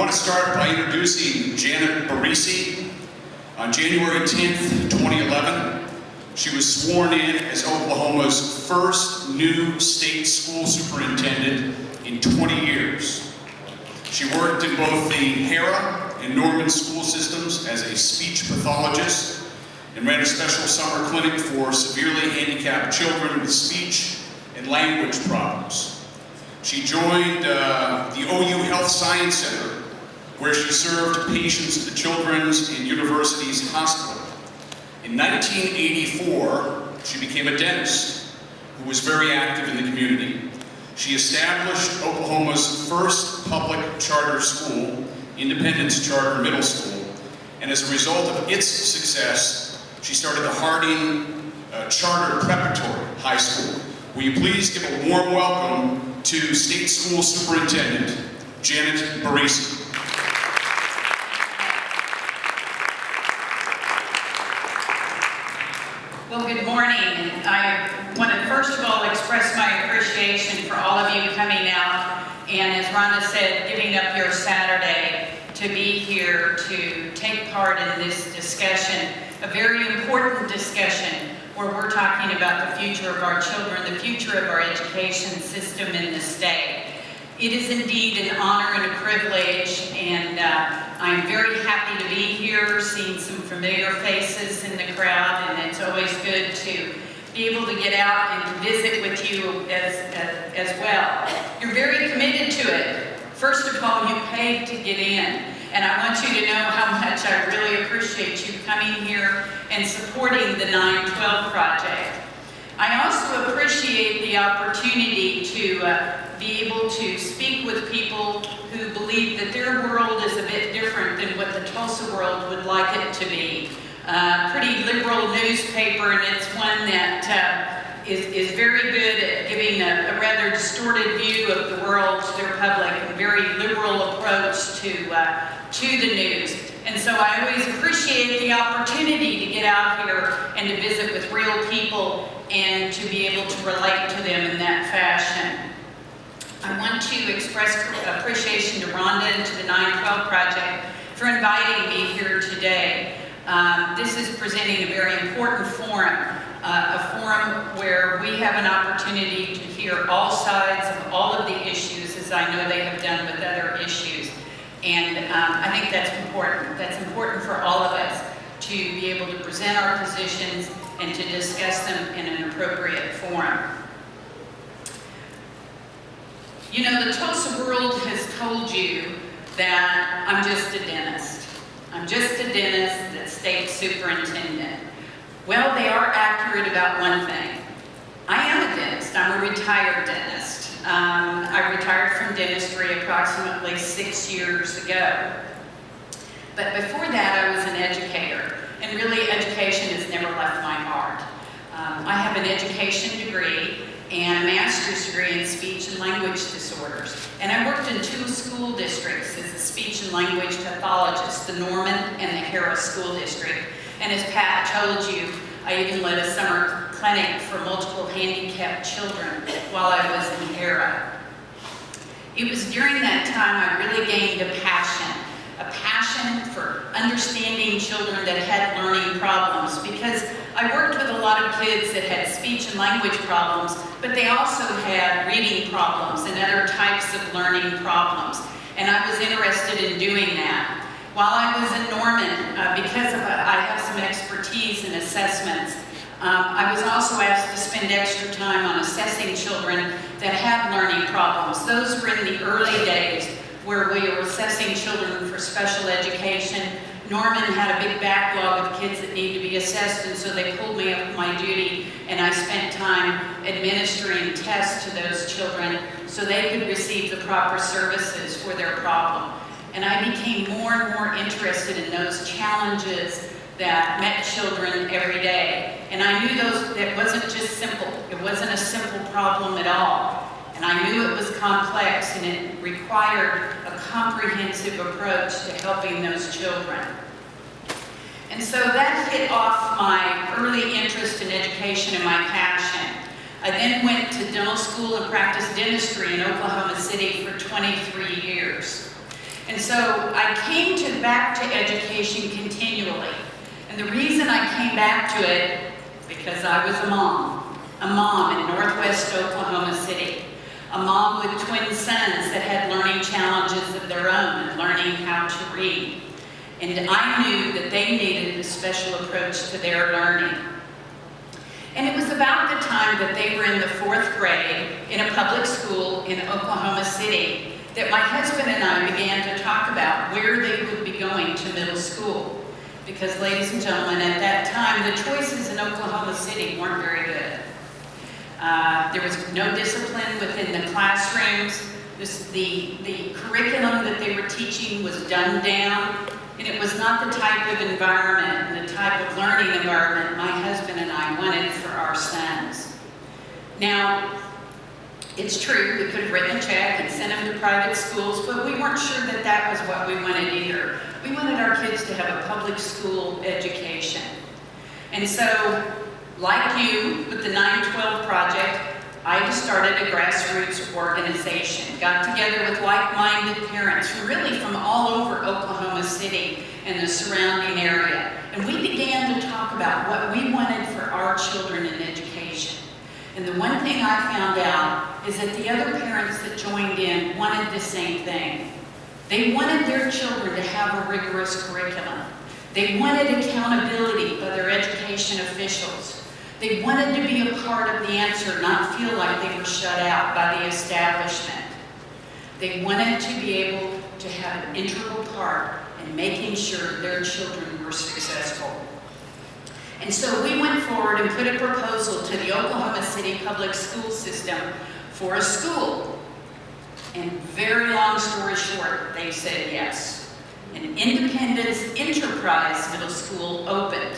want to start by introducing Janet Barresi. On January 10th, 2011, she was sworn in as Oklahoma's first new state school superintendent in 20 years. She worked in both the Hera and Norman school systems as a speech pathologist and ran a special summer clinic for severely handicapped children with speech and language problems. She joined the OU Health Science Center, where she served patients at the Children's and University's Hospital. In 1984, she became a dentist who was very active in the community. She established Oklahoma's first public charter school, Independence Charter Middle School, and as a result of its success, she started the Harding Charter Preparatory High School. Will you please give a warm welcome to State School Superintendent Janet Barresi. Well, good morning. I want to first of all express my appreciation for all of you coming out and, as Rhonda said, giving up your Saturday to be here to take part in this discussion, a very important discussion where we're talking about the future of our children, the future of our education system in the state. It is indeed an honor and a privilege, and I'm very happy to be here, seeing some familiar faces in the crowd, and it's always good to be able to get out and visit with you as well. You're very committed to it. First of all, you paid to get in, and I want you to know how much I really appreciate you coming here and supporting the 9.12 project. I also appreciate the opportunity to be able to speak with people who believe that their world is a bit different than what the Tulsa world would like it to be. Pretty liberal newspaper, and it's one that is very good at giving a rather distorted view of the world to their public, and very liberal approach to the news. And so I always appreciate the opportunity to get out here and to visit with real people and to be able to relate to them in that fashion. I want to express appreciation to Rhonda and to the 9.12 Project for inviting me here today. This is presenting a very important forum, a forum where we have an opportunity to hear all sides of all of the issues, as I know they have done with other issues. And I think that's important. That's important for all of us to be able to present our positions and to discuss them in an appropriate forum. You know, the Tulsa world has told you that I'm just a dentist. I'm just a dentist that's state superintendent. Well, they are accurate about one thing. I am a dentist. I'm a retired dentist. I retired from dentistry approximately 6 years ago. But before that, I was an educator. And really, education has never left my heart. I have an education degree and a master's degree in speech and language disorders. And I worked in 2 school districts as a speech and language pathologist, the Norman and the Hera School District. And as Pat told you, I even led a summer clinic for multiple handicapped children while I was in Hera. It was during that time I really gained a passion for understanding children that had learning problems, because I worked with a lot of kids that had speech and language problems, but they also had reading problems and other types of learning problems. And I was interested in doing that. While I was in Norman, because I have some expertise in assessments, I was also asked to spend extra time on assessing children that had learning problems. Those were in the early days where we were assessing children for special education. Norman had a big backlog of kids that need to be assessed, and so they pulled me up my duty, and I spent time administering tests to those children so they could receive the proper services for their problem. And I became more and more interested in those challenges that met children every day. And I knew it wasn't just simple. It wasn't a simple problem at all. And I knew it was complex, and it required a comprehensive approach to helping those children. And so that hit off my early interest in education and my passion. I then went to dental school and practiced dentistry in Oklahoma City for 23 years. And so I came back to education continually. And the reason I came back to it, because I was a mom in Northwest Oklahoma City, a mom with twin sons that had learning challenges of their own and learning how to read. And I knew that they needed a special approach to their learning. And it was about the time that they were in the 4th grade in a public school in Oklahoma City that my husband and I began to talk about where they would be going to middle school. Because, ladies and gentlemen, at that time, the choices in Oklahoma City weren't very good. There was no discipline within the classrooms. The curriculum that they were teaching was dumbed down, and it was not the type of environment and the type of learning environment my husband and I wanted for our sons. Now, it's true, we could have written a check and sent them to private schools, but we weren't sure that that was what we wanted either. We wanted our kids to have a public school education. And so, like you, with the 9.12 project, I just started a grassroots organization, got together with like-minded parents really from all over Oklahoma City and the surrounding area. And we began to talk about what we wanted for our children in education. And the one thing I found out is that the other parents that joined in wanted the same thing. They wanted their children to have a rigorous curriculum. They wanted accountability by their education officials. They wanted to be a part of the answer, not feel like they were shut out by the establishment. They wanted to be able to have an integral part in making sure their children were successful. And so we went forward and put a proposal to the Oklahoma City public school system for a school. And very long story short, they said yes. An Independence Enterprise Middle School opened.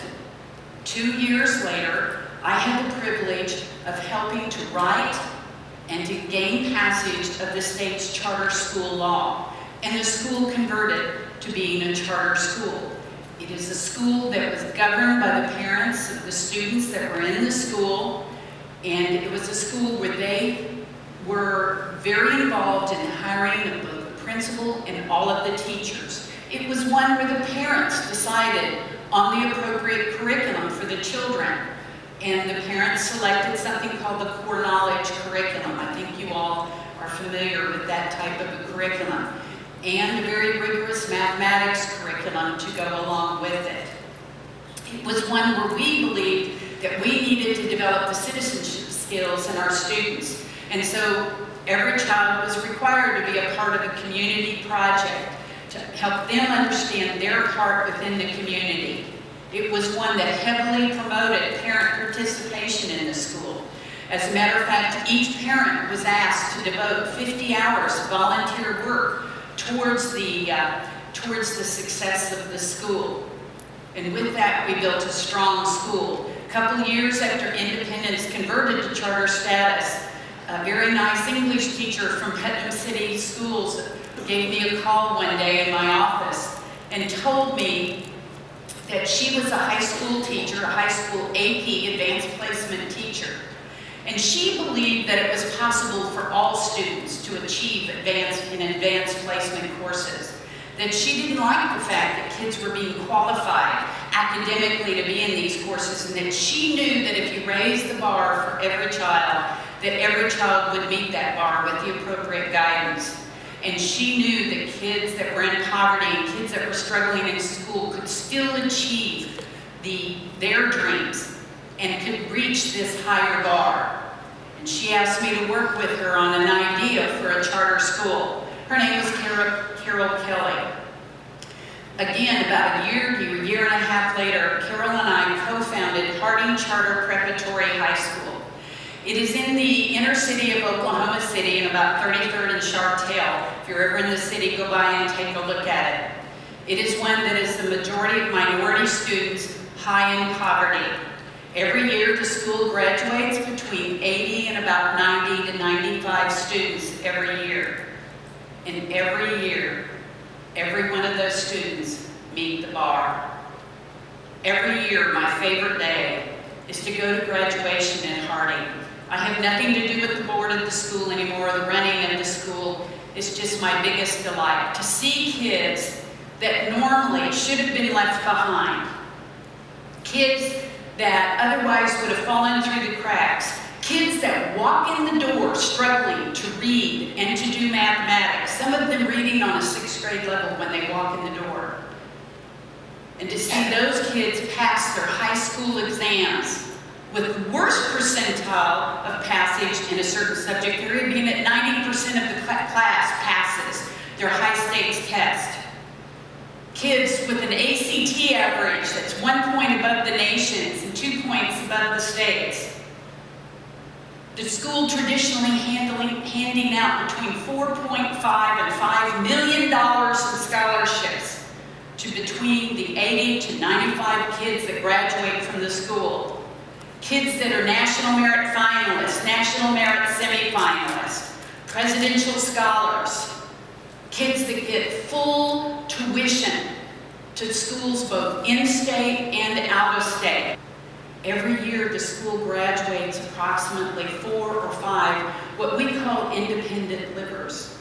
2 years later, I had the privilege of helping to write and to gain passage of the state's charter school law. And the school converted to being a charter school. It is a school that was governed by the parents of the students that were in the school, and it was a school where they were very involved in hiring of both the principal and all of the teachers. It was one where the parents decided on the appropriate curriculum for the children, and the parents selected something called the core knowledge curriculum. I think you all are familiar with that type of a curriculum. And a very rigorous mathematics curriculum to go along with it. It was one where we believed that we needed to develop the citizenship skills in our students. And so every child was required to be a part of a community project to help them understand their part within the community. It was one that heavily promoted parent participation in the school. As a matter of fact, each parent was asked to devote 50 hours of volunteer work towards the success of the school. And with that, we built a strong school. A couple years after independence converted to charter status, a very nice English teacher from Putnam City Schools gave me a call one day in my office and told me that she was a high school teacher, a high school AP, advanced placement teacher. And she believed that it was possible for all students to achieve advanced placement courses. That she didn't like the fact that kids were being qualified academically to be in these courses, and that she knew that if you raised the bar for every child, that every child would meet that bar with the appropriate guidance. And she knew that kids that were in poverty and kids that were struggling in school could still achieve their dreams and could reach this higher bar. And she asked me to work with her on an idea for a charter school. Her name was Carol Kelly. Again, about a year and a half later, Carol and I co-founded Harding Charter Preparatory High School. It is in the inner city of Oklahoma City, in about 33rd and Chartel. If you're ever in the city, go by and take a look at it. It is one that is the majority of minority students high in poverty. Every year, the school graduates between 80 and about 90 to 95 students every year. And every year, every one of those students meet the bar. Every year, my favorite day is to go to graduation at Harding. I have nothing to do with the board of the school anymore, the running of the school. is just my biggest delight. To see kids that normally should have been left behind. Kids that otherwise would have fallen through the cracks. Kids that walk in the door struggling to read and to do mathematics. Some of them reading on a 6th grade level when they walk in the door. And to see those kids pass their high school exams with the worst percentile of passage in a certain subject area, being that 90% of the class passes their high stakes test. Kids with an ACT average that's 1 point above the nation's and 2 points above the state's. The school traditionally handing out between $4.5 and $5 million in scholarships to between the 80 to 95 kids that graduate from the school. Kids that are national merit finalists, national merit semifinalists, presidential scholars. Kids that get full tuition to schools both in-state and out-of-state. Every year the school graduates approximately 4 or 5 what we call independent livers.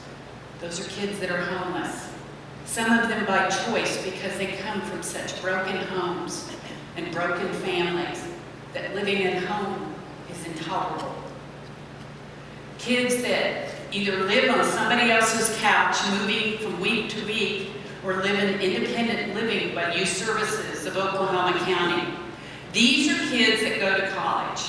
Those are kids that are homeless. Some of them by choice because they come from such broken homes and broken families that living at home is intolerable. Kids that either live on somebody else's couch moving from week to week or live in independent living by youth services of Oklahoma County. These are kids that go to college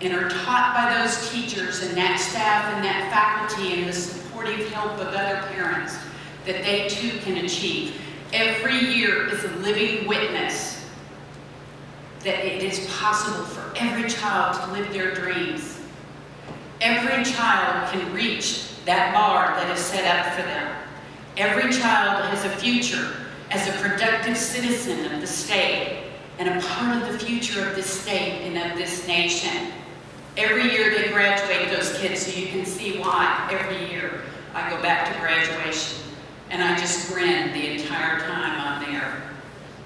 and are taught by those teachers and that staff and that faculty and the supportive help of other parents that they too can achieve. Every year is a living witness that it is possible for every child to live their dreams. Every child can reach that bar that is set up for them. Every child has a future as a productive citizen of the state and a part of the future of this state and of this nation. Every year they graduate those kids, so you can see why every year I go back to graduation and I just grin the entire time I'm there.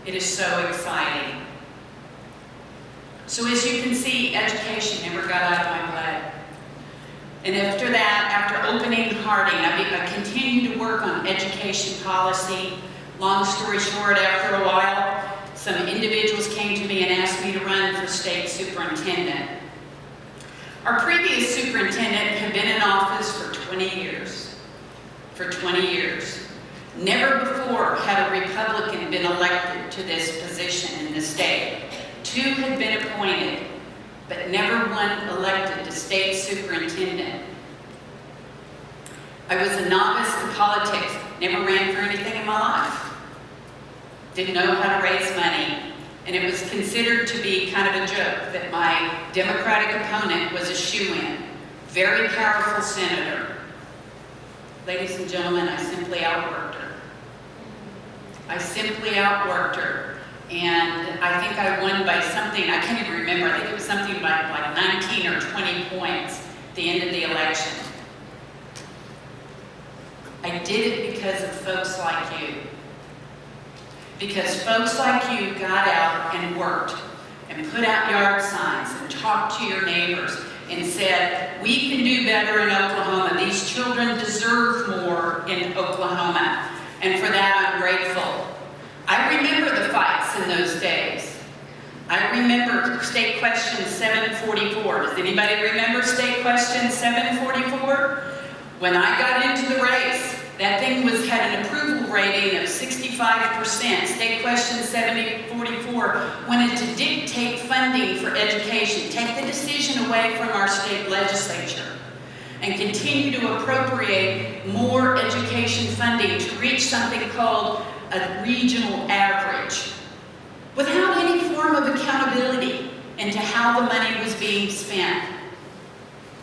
It is so exciting. So as you can see, education never got out of my blood. And after that, after opening Harding, I continued to work on education policy. Long story short, after a while, some individuals came to me and asked me to run for state superintendent. Our previous superintendent had been in office for 20 years. For 20 years. Never before had a Republican been elected to this position in the state. 2 had been appointed, but never one elected to state superintendent. I was a novice to politics, never ran for anything in my life. Didn't know how to raise money, and it was considered to be kind of a joke that my Democratic opponent was a shoo-in. Very powerful senator. Ladies and gentlemen, I simply outworked her. I simply outworked her. And I think I won by something, I can't even remember, I think it was something like 19 or 20 points at the end of the election. I did it because of folks like you. Because folks like you got out and worked and put out yard signs and talked to your neighbors and said, we can do better in Oklahoma. These children deserve more in Oklahoma. And for that, I'm grateful. I remember the fights in those days. I remember State Question 744. Does anybody remember State Question 744? When I got into the race, that thing had an approval rating of 65%. State Question 744 wanted to dictate funding for education, take the decision away from our state legislature, and continue to appropriate more education funding to reach something called a regional average, without any form of accountability into how the money was being spent,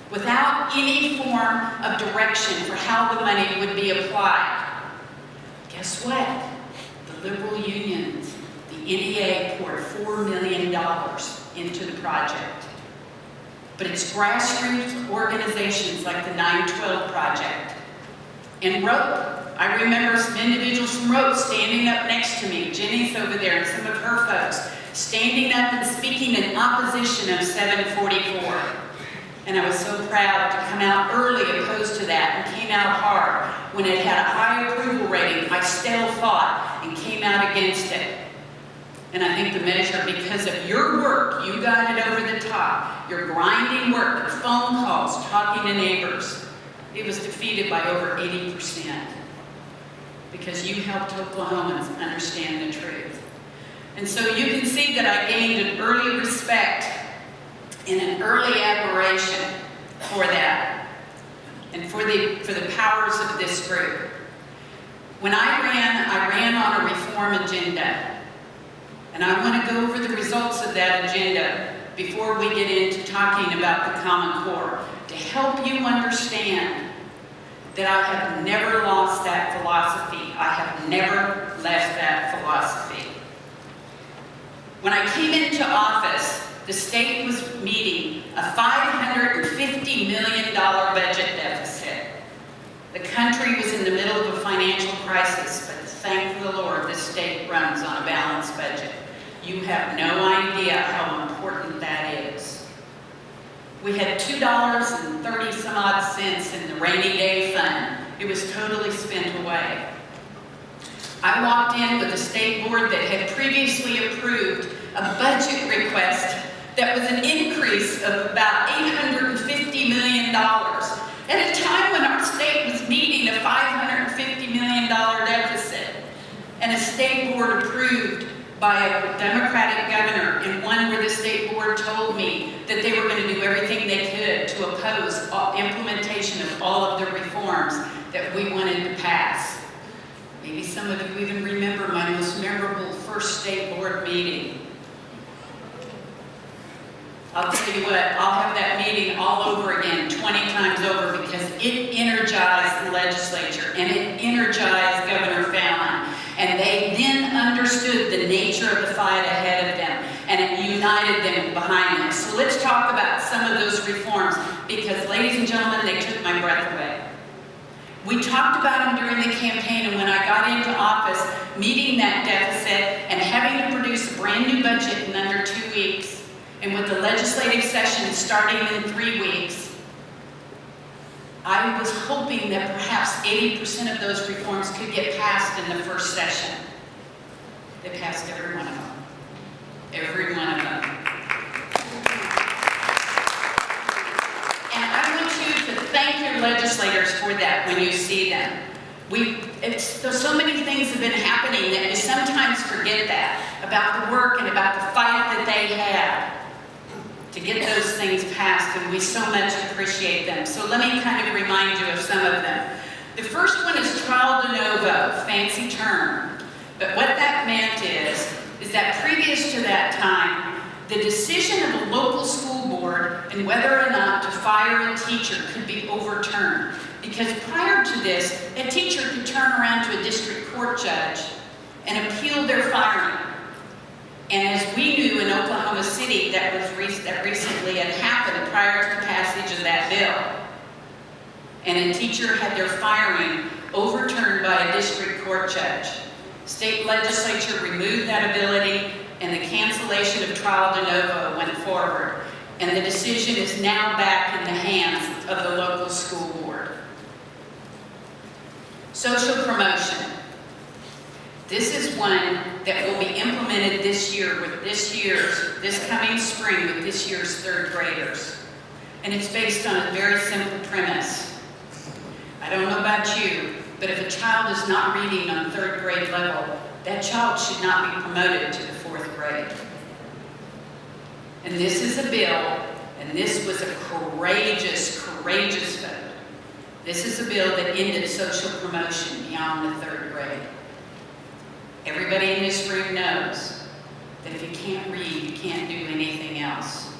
without any form of direction for how the money would be applied. Guess what? The liberal unions, the NEA poured $4 million into the project. But it's grassroots organizations like the 9.12 Project and ROPE. I remember some individuals from ROPE standing up next to me, Jenny's over there and some of her folks, standing up and speaking in opposition of 744. And I was so proud to come out early opposed to that and came out hard. When it had a high approval rating, I still fought and came out against it. And I think the measure, because of your work, you got it over the top. Your grinding work, your phone calls, talking to neighbors, it was defeated by over 80%. Because you helped Oklahomans understand the truth. And so you can see that I gained an early respect and an early admiration for that and for the powers of this group. When I ran on a reform agenda. And I want to go over the results of that agenda before we get into talking about the Common Core, to help you understand that I have never lost that philosophy. I have never left that philosophy. When I came into office, the state was meeting a $550 million budget deficit. The country was in the middle of a financial crisis, but thank the Lord, this state runs on a balanced budget. You have no idea how important that is. We had $2.30 some odd cents in the rainy day fund. It was totally spent away. I walked in with a state board that had previously approved a budget request that was an increase of about $850 million at a time when our state was meeting a $550 million deficit, and a state board approved by a Democratic governor, and one where the state board told me that they were going to do everything they could to oppose implementation of all of the reforms that we wanted to pass. Maybe some of you even remember my most memorable first state board meeting. I'll tell you what, I'll have that meeting all over again, 20 times over, because it energized the legislature and it energized Governor Fallin. And they then understood the nature of the fight ahead of them, and it united them behind them. So let's talk about some of those reforms, because ladies and gentlemen, they took my breath away. We talked about them during the campaign, and when I got into office, meeting that deficit and having to produce a brand new budget in under 2 weeks, and with the legislative session starting in 3 weeks, I was hoping that perhaps 80% of those reforms could get passed in the first session. They passed every one of them. Every one of them. And I want you to thank your legislators for that when you see them. So many things have been happening that you sometimes forget that, about the work and about the fight that they had to get those things passed, and we so much appreciate them. So let me kind of remind you of some of them. The first one is trial de novo, fancy term. But what that meant is that previous to that time, the decision of a local school board and whether or not to fire a teacher could be overturned. Because prior to this, a teacher could turn around to a district court judge and appeal their firing. And as we knew in Oklahoma City, that recently had happened prior to the passage of that bill. And a teacher had their firing overturned by a district court judge. State legislature removed that ability, and the cancellation of trial de novo went forward. And the decision is now back in the hands of the local school board. Social promotion. This is one that will be implemented this year with this coming spring with this year's third graders. And it's based on a very simple premise. I don't know about you, but if a child is not reading on third grade level, that child should not be promoted to the fourth grade. And this is a bill, and this was a courageous, courageous vote. This is a bill that ended social promotion beyond the third grade. Everybody in this room knows that if you can't read, you can't do anything else.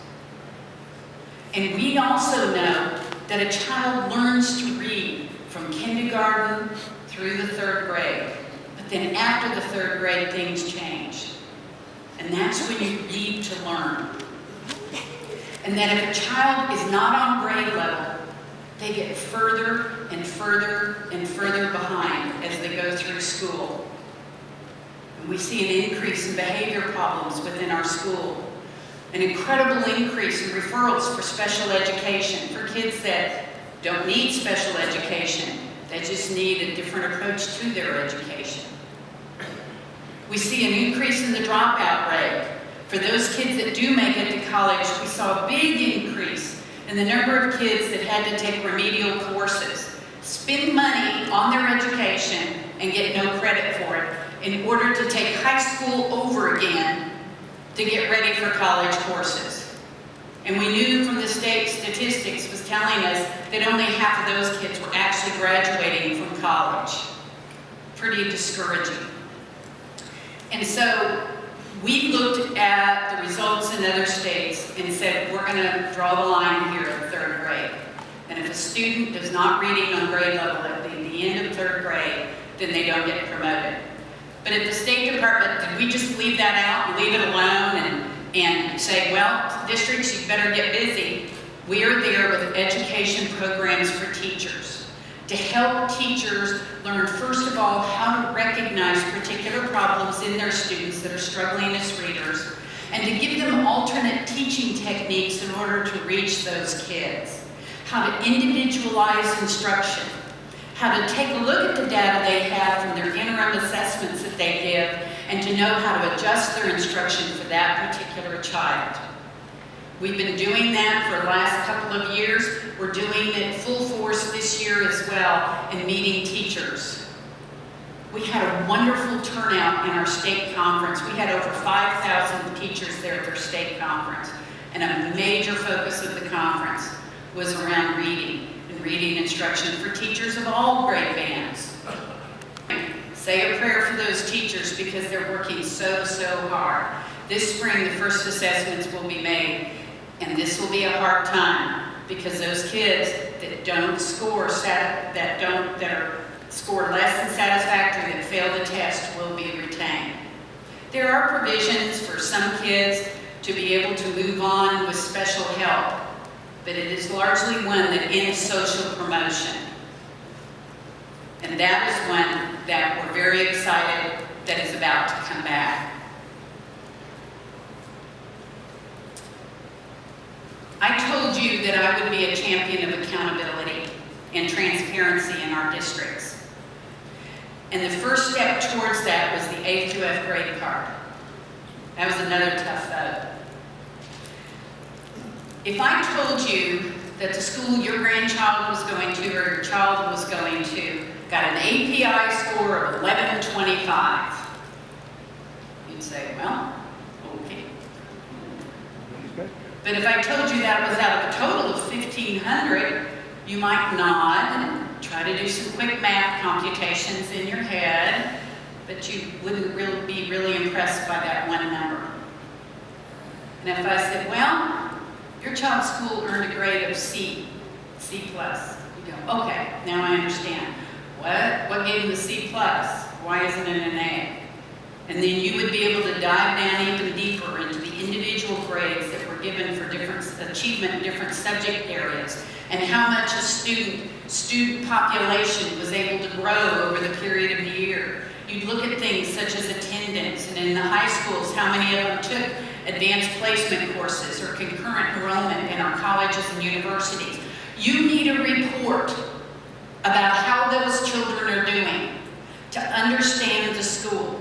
And we also know that a child learns to read from kindergarten through the third grade. But then after the third grade, things change. And that's when you read to learn. And that if a child is not on grade level, they get further and further and further behind as they go through school. And we see an increase in behavior problems within our school. An incredible increase in referrals for special education, for kids that don't need special education, they just need a different approach to their education. We see an increase in the dropout rate. For those kids that do make it to college, we saw a big increase in the number of kids that had to take remedial courses, spend money on their education, and get no credit for it in order to take high school over again to get ready for college courses. And we knew from the state statistics was telling us that only half of those kids were actually graduating from college. Pretty discouraging. And so we looked at the results in other states and said, we're going to draw the line here at third grade. And if a student does not reading on grade level at the end of third grade, then they don't get promoted. But at the State Department, did we just leave that out and leave it alone and say, well, districts, you better get busy? We are there with education programs for teachers to help teachers learn, first of all, how to recognize particular problems in their students that are struggling as readers, and to give them alternate teaching techniques in order to reach those kids. How to individualize instruction. How to take a look at the data they have from their interim assessments that they give, and to know how to adjust their instruction for that particular child. We've been doing that for the last couple of years. We're doing it full force this year as well in meeting teachers. We had a wonderful turnout in our state conference. We had over 5,000 teachers there at their state conference. And a major focus of the conference was around reading and reading instruction for teachers of all grade bands. Say a prayer for those teachers because they're working so hard. This spring, the first assessments will be made, and this will be a hard time because those kids that don't score, that are scored less than satisfactory, that fail the test, will be retained. There are provisions for some kids to be able to move on with special help, but it is largely one that ends social promotion. And that is one that we're very excited that is about to come back. I told you that I would be a champion of accountability and transparency in our districts. And the first step towards that was the A through F grade card. That was another tough vote. If I told you that the school your grandchild was going to or your child was going to got an API score of 1125, you'd say, well, okay. But if I told you that was out of a total of 1,500, you might nod and try to do some quick math computations in your head, but you wouldn't be really impressed by that one number. And if I said, well, your child's school earned a grade of C+, you go, okay, now I understand. What gave them the C+? Why isn't it an A? And then you would be able to dive down even deeper into the individual grades that were given for different achievement in different subject areas, and how much a student population was able to grow over the period of the year. You'd look at things such as attendance, and in the high schools, how many of them took advanced placement courses or concurrent enrollment in our colleges and universities. You need a report about how those children are doing to understand the school.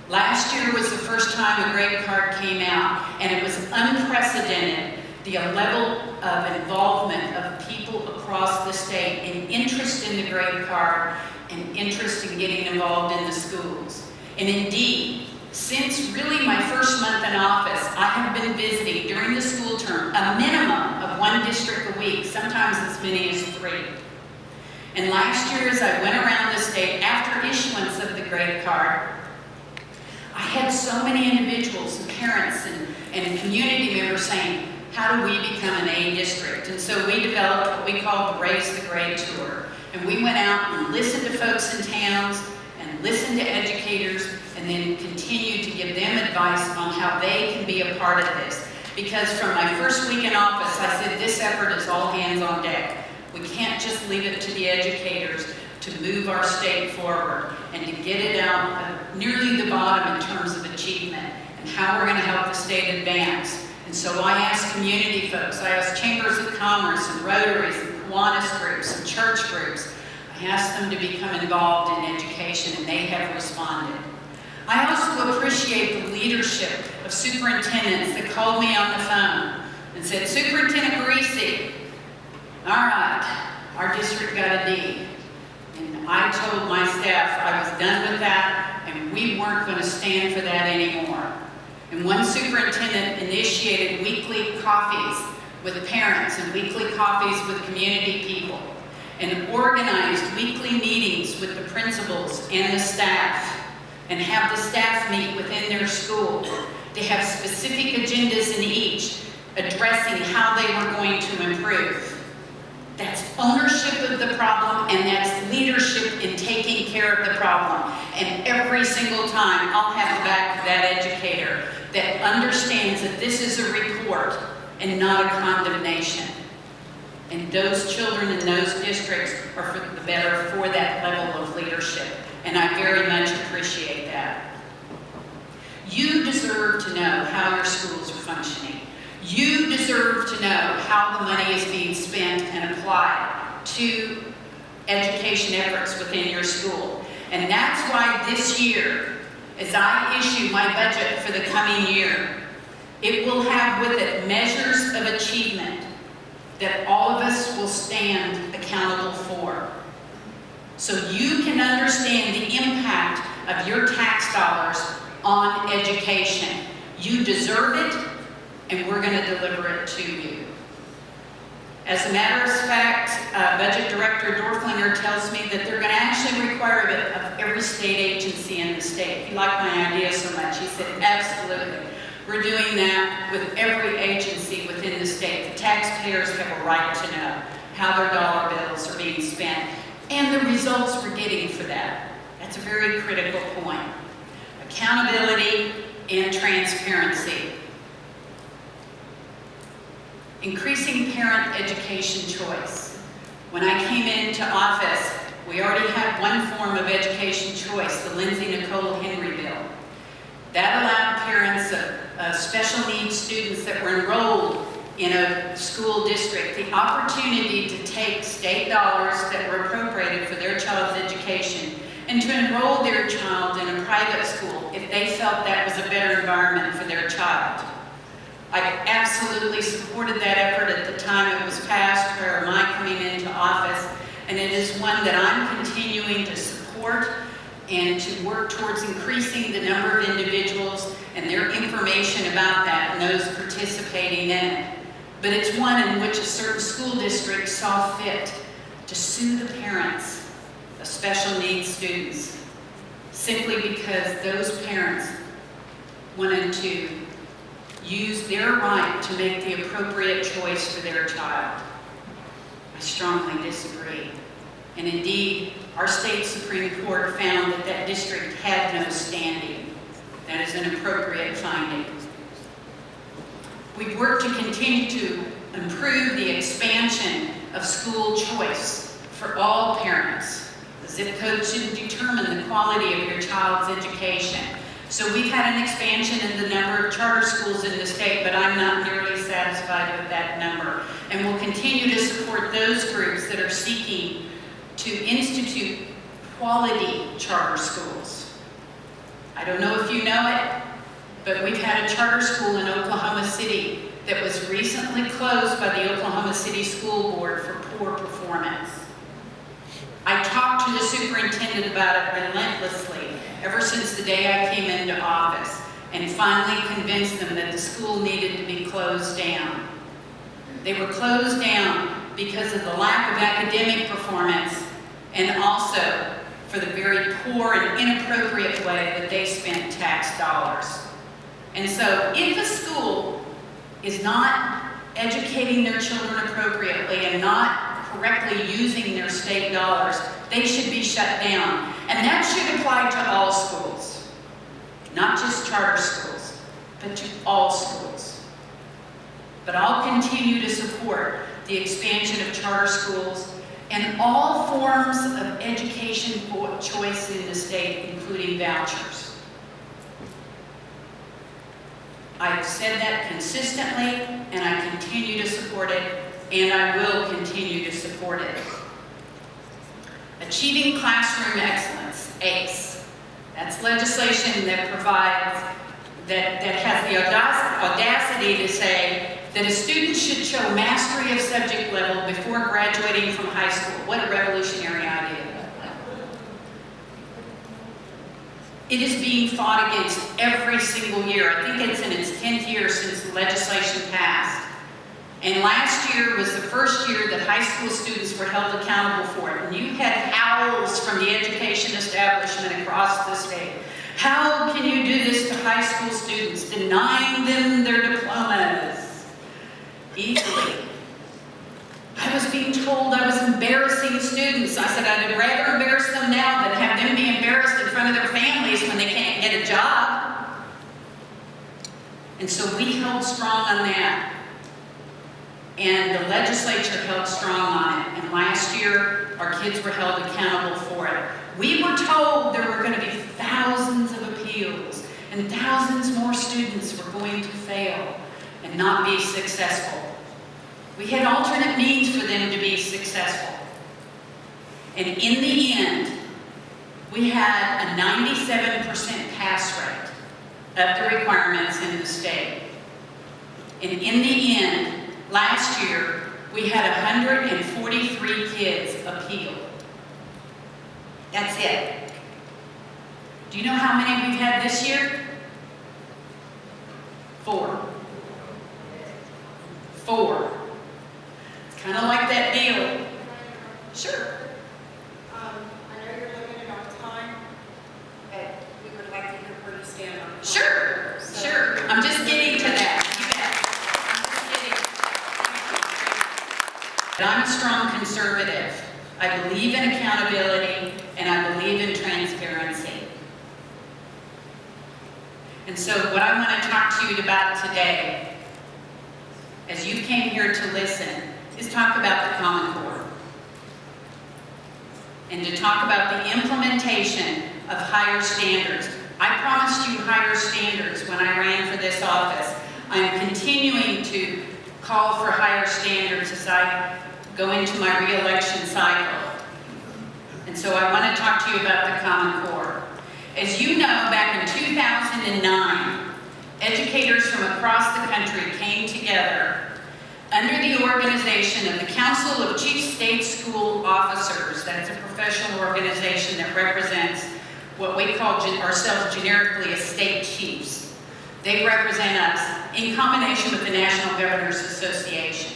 Last year was the first time a grade card came out, and it was unprecedented, the level of involvement of people across the state in interest in the grade card and interest in getting involved in the schools. And indeed, since really my first month in office, I have been visiting during the school term a minimum of one district a week, sometimes as many as 3. And last year, as I went around the state after issuance of the grade card, I had so many individuals and parents and community members saying, how do we become an A district? And so we developed what we call the Raise the Grade Tour. And we went out and listened to folks in towns and listened to educators, and then continued to give them advice on how they can be a part of this. Because from my first week in office, I said this effort is all hands on deck. We can't just leave it to the educators to move our state forward and to get it out nearly the bottom in terms of achievement and how we're going to help the state advance. And so I asked community folks, I asked chambers of commerce and Rotaries and Kiwanis groups and church groups. I asked them to become involved in education, and they have responded. I also appreciate the leadership of superintendents that called me on the phone and said, Superintendent Barresi, all right, our district got a D. And I told my staff I was done with that, and we weren't going to stand for that anymore. And one superintendent initiated weekly coffees with parents and weekly coffees with community people, and organized weekly meetings with the principals and the staff, and have the staff meet within their school to have specific agendas in each addressing how they were going to improve. That's ownership of the problem, and that's leadership in taking care of the problem. And every single time, I'll have the back of that educator that understands that this is a report and not a condemnation. And those children in those districts are for the better for that level of leadership. And I very much appreciate that. You deserve to know how your schools are functioning. You deserve to know how the money is being spent and applied to education efforts within your school. And that's why this year, as I issue my budget for the coming year, it will have with it measures of achievement that all of us will stand accountable for. So you can understand the impact of your tax dollars on education. You deserve it, and we're going to deliver it to you. As a matter of fact, Budget Director Dorflinger tells me that they're going to actually require it of every state agency in the state. He liked my idea so much. He said, absolutely. We're doing that with every agency within the state. The taxpayers have a right to know how their dollar bills are being spent and the results we're getting for that. That's a very critical point. Accountability and transparency. Increasing parent education choice. When I came into office, we already had one form of education choice, the Lindsay Nicole Henry bill. That allowed parents of special needs students that were enrolled in a school district the opportunity to take state dollars that were appropriated for their child's education and to enroll their child in a private school if they felt that was a better environment for their child. I absolutely supported that effort at the time it was passed prior to my coming into office, and it is one that I'm continuing to support and to work towards increasing the number of individuals and their information about that and those participating in it. But it's one in which a certain school district saw fit to sue the parents of special needs students simply because those parents wanted to use their right to make the appropriate choice for their child. I strongly disagree. And indeed, our state Supreme Court found that that district had no standing. That is an appropriate finding. We've worked to continue to improve the expansion of school choice for all parents. The zip code should determine the quality of your child's education. So we've had an expansion in the number of charter schools in the state, but I'm not nearly satisfied with that number. And we'll continue to support those groups that are seeking to institute quality charter schools. I don't know if you know it, but we've had a charter school in Oklahoma City that was recently closed by the Oklahoma City School Board for poor performance. I talked to the superintendent about it relentlessly ever since the day I came into office, and finally convinced them that the school needed to be closed down. They were closed down because of the lack of academic performance and also for the very poor and inappropriate way that they spent tax dollars. And so if a school is not educating their children appropriately and not correctly using their state dollars, they should be shut down. And that should apply to all schools, not just charter schools, but to all schools. But I'll continue to support the expansion of charter schools and all forms of education choice in the state, including vouchers. I've said that consistently, and I continue to support it, and I will continue to support it. Achieving Classroom Excellence, ACE. That's legislation that provides, that has the audacity to say that a student should show mastery of subject level before graduating from high school. What a revolutionary idea. It is being fought against every single year. I think it's in its 10th year since the legislation passed. And last year was the first year that high school students were held accountable for it. And you had howls from the education establishment across the state. How can you do this to high school students, denying them their diplomas? Easily. I was being told I was embarrassing students. I said I'd rather embarrass them now than have them be embarrassed in front of their families when they can't get a job. And so we held strong on that. And the legislature held strong on it. And last year, our kids were held accountable for it. We were told there were going to be thousands of appeals and thousands more students were going to fail and not be successful. We had alternate means for them to be successful. And in the end, we had a 97% pass rate of the requirements in the state. And in the end, last year, we had 143 kids appeal. That's it. Do you know how many we've had this year? 4. 4. It's kind of like that deal. Sure. I know you're limited on time, but we would like to hear where you stand on this. Sure. Sure. I'm just getting to that. You bet. I'm a strong conservative. I believe in accountability and I believe in transparency. And so what I want to talk to you about today, as you came here to listen, is talk about the Common Core. And to talk about the implementation of higher standards. I promised you higher standards when I ran for this office. I'm continuing to call for higher standards as I go into my re-election cycle. And so I want to talk to you about the Common Core. As you know, back in 2009, educators from across the country came together under the organization of the Council of Chief State School Officers. That's a professional organization that represents what we call ourselves generically as state chiefs. They represent us in combination with the National Governors Association.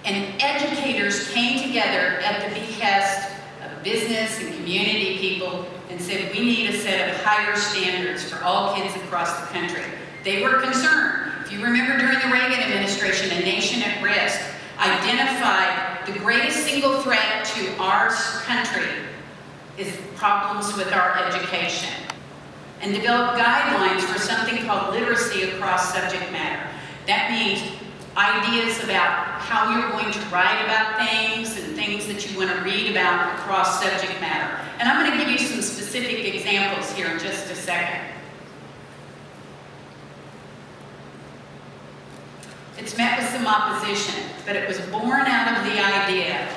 And educators came together at the behest of business and community people and said, we need a set of higher standards for all kids across the country. They were concerned. If you remember during the Reagan administration, A Nation at Risk identified the greatest single threat to our country is problems with our education, and developed guidelines for something called literacy across subject matter. That means ideas about how you're going to write about things and things that you want to read about across subject matter. And I'm going to give you some specific examples here in just a second. It's met with some opposition, but it was born out of the idea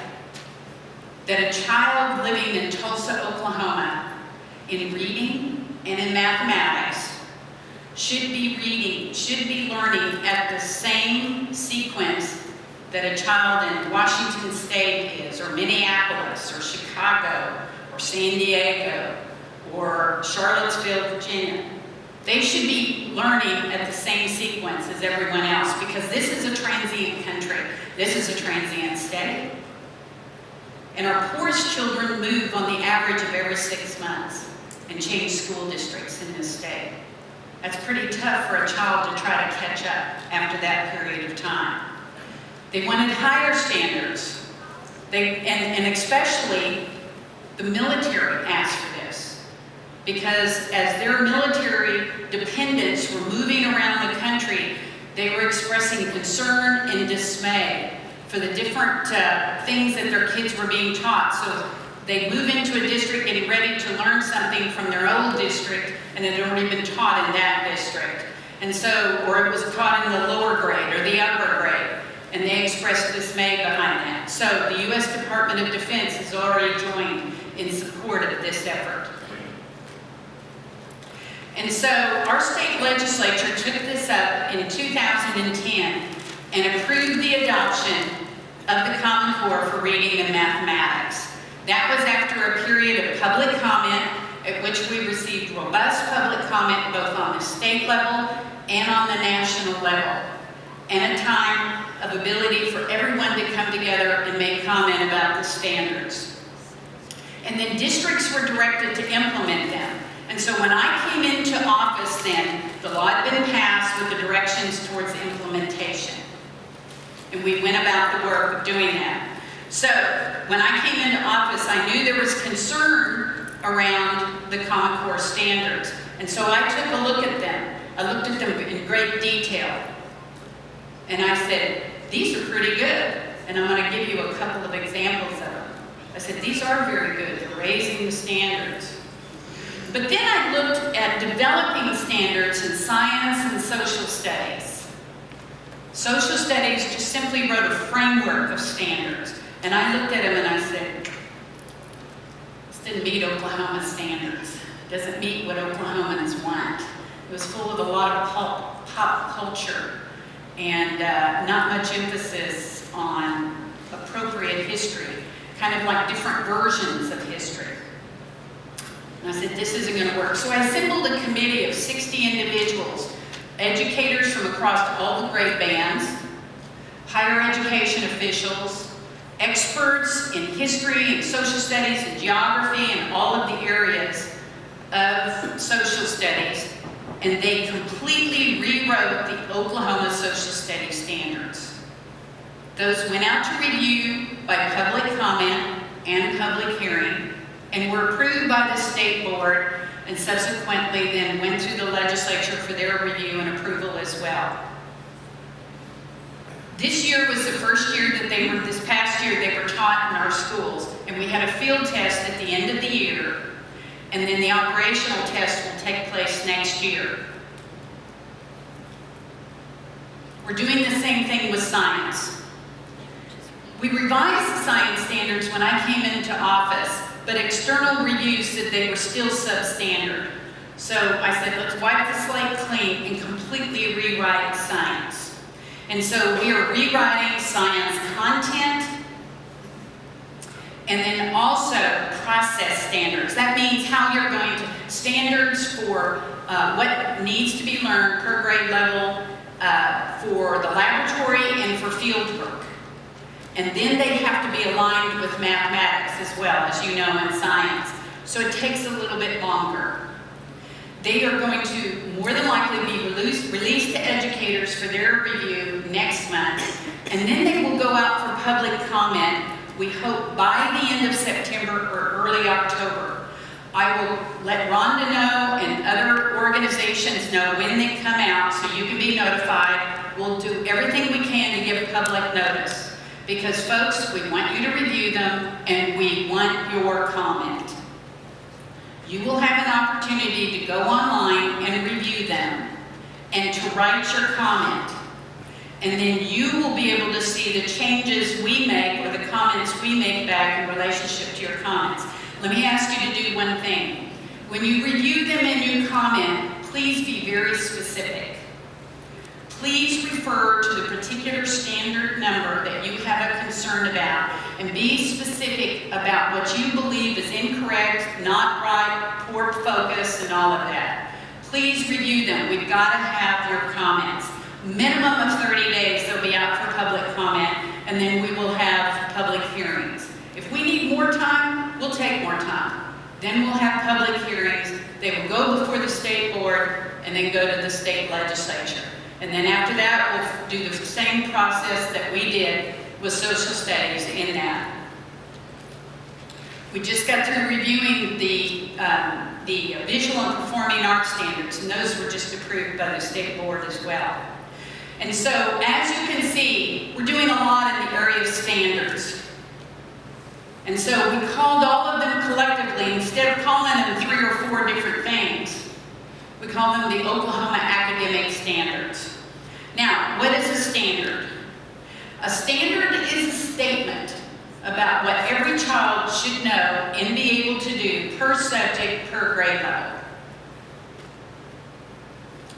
that a child living in Tulsa, Oklahoma, in reading and in mathematics should be learning at the same sequence that a child in Washington State is, or Minneapolis, or Chicago, or San Diego, or Charlottesville, Virginia. They should be learning at the same sequence as everyone else, because this is a transient country. This is a transient state. And our poorest children move on the average of every 6 months and change school districts in this state. That's pretty tough for a child to try to catch up after that period of time. They wanted higher standards. And especially the military asked for this, because as their military dependents were moving around the country, they were expressing concern and dismay for the different things that their kids were being taught. So they move into a district getting ready to learn something from their old district, and it had already been taught in that district. And so, or it was taught in the lower grade or the upper grade, and they expressed dismay behind that. So the U.S. Department of Defense has already joined in support of this effort. And so our state legislature took this up in 2010 and approved the adoption of the Common Core for reading and mathematics. That was after a period of public comment at which we received robust public comment both on the state level and on the national level, and a time of ability for everyone to come together and make comment about the standards. And then districts were directed to implement them. And so when I came into office then, the law had been passed with the directions towards implementation. And we went about the work of doing that. So when I came into office, I knew there was concern around the Common Core standards. And so I took a look at them. I looked at them in great detail. And I said, these are pretty good. And I'm going to give you a couple of examples of them. I said, these are very good for raising the standards. But then I looked at developing standards in science and social studies. Social studies just simply wrote a framework of standards. And I looked at them and I said, this didn't meet Oklahoma standards. It doesn't meet what Oklahomans want. It was full of a lot of pop culture and not much emphasis on appropriate history, kind of like different versions of history. And I said, this isn't going to work. So I assembled a committee of 60 individuals, educators from across all the grade bands, higher education officials, experts in history and social studies and geography and all of the areas of social studies, and they completely rewrote the Oklahoma Social Studies standards. Those went out to review by public comment and public hearing, and were approved by the state board, and subsequently then went through the legislature for their review and approval as well. This year was the first year that this past year they were taught in our schools, and we had a field test at the end of the year, and then the operational test will take place next year. We're doing the same thing with science. We revised the science standards when I came into office, but external reviews said they were still substandard. So I said, let's wipe the slate clean and completely rewrite science. And so we are rewriting science content, and then also process standards. That means how you're going to, standards for what needs to be learned per grade level for the laboratory and for field work. And then they have to be aligned with mathematics as well, as you know, in science. So it takes a little bit longer. They are going to more than likely be released to educators for their review next month. And then they will go out for public comment, we hope by the end of September or early October. I will let Rhonda know and other organizations know when they come out so you can be notified. We'll do everything we can to give public notice. Because folks, we want you to review them and we want your comment. You will have an opportunity to go online and review them and to write your comment. And then you will be able to see the changes we make or the comments we make back in relationship to your comments. Let me ask you to do one thing. When you review them and you comment, please be very specific. Please refer to the particular standard number that you have a concern about and be specific about what you believe is incorrect, not right, poor focus, and all of that. Please review them. We've got to have your comments. Minimum of 30 days they'll be out for public comment, and then we will have public hearings. If we need more time, we'll take more time. Then we'll have public hearings. They will go before the state board and then go to the state legislature. And then after that, we'll do the same process that we did with social studies in that. We just got through reviewing the visual and performing arts standards, and those were just approved by the state board as well. And so, as you can see, we're doing a lot in the area of standards. And so we called all of them collectively, instead of calling them 3 or 4 different things, we call them the Oklahoma Academic Standards. Now, what is a standard? A standard is a statement about what every child should know and be able to do per subject, per grade level.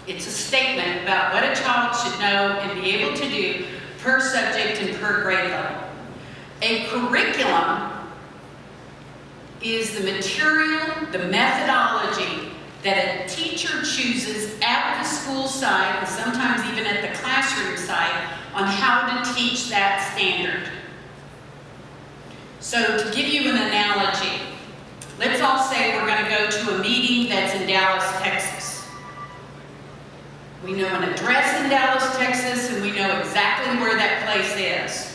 It's a statement about what a child should know and be able to do per subject and per grade level. A curriculum is the material, the methodology that a teacher chooses at the school site, and sometimes even at the classroom site, on how to teach that standard. So to give you an analogy, let's all say we're going to go to a meeting that's in Dallas, Texas. We know an address in Dallas, Texas, and we know exactly where that place is.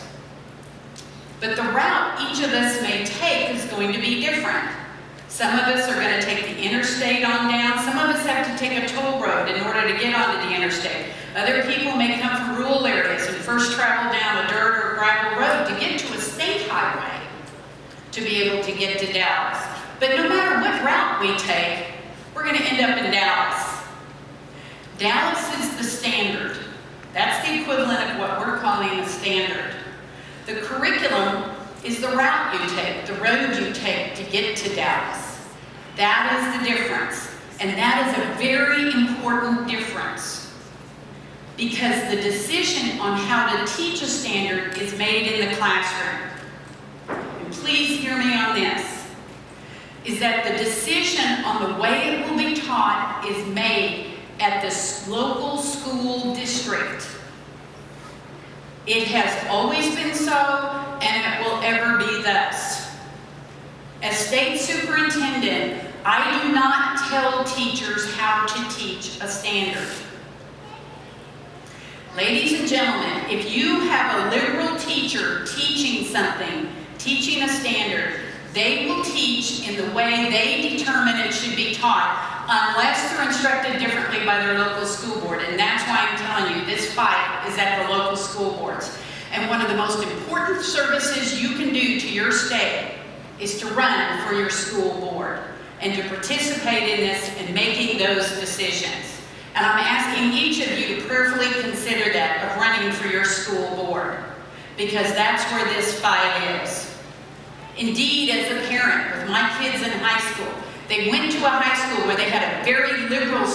But the route each of us may take is going to be different. Some of us are going to take the interstate on down. Some of us have to take a toll road in order to get onto the interstate. Other people may come from rural areas and first travel down a dirt or gravel road to get to a state highway to be able to get to Dallas. But no matter what route we take, we're going to end up in Dallas. Dallas is the standard. That's the equivalent of what we're calling a standard. The curriculum is the route you take, the road you take to get to Dallas. That is the difference. And that is a very important difference, because the decision on how to teach a standard is made in the classroom. And please hear me on this, is that the decision on the way it will be taught is made at the local school district. It has always been so, and it will ever be thus. As state superintendent, I do not tell teachers how to teach a standard. Ladies and gentlemen, if you have a liberal teacher teaching something, teaching a standard, they will teach in the way they determine it should be taught, unless they're instructed differently by their local school board. And that's why I'm telling you, this fight is at the local school boards. And one of the most important services you can do to your state is to run for your school board and to participate in this and making those decisions. And I'm asking each of you to prayerfully consider that, of running for your school board, because that's where this fight is. Indeed, as a parent with my kids in high school, they went to a high school where they had a very liberal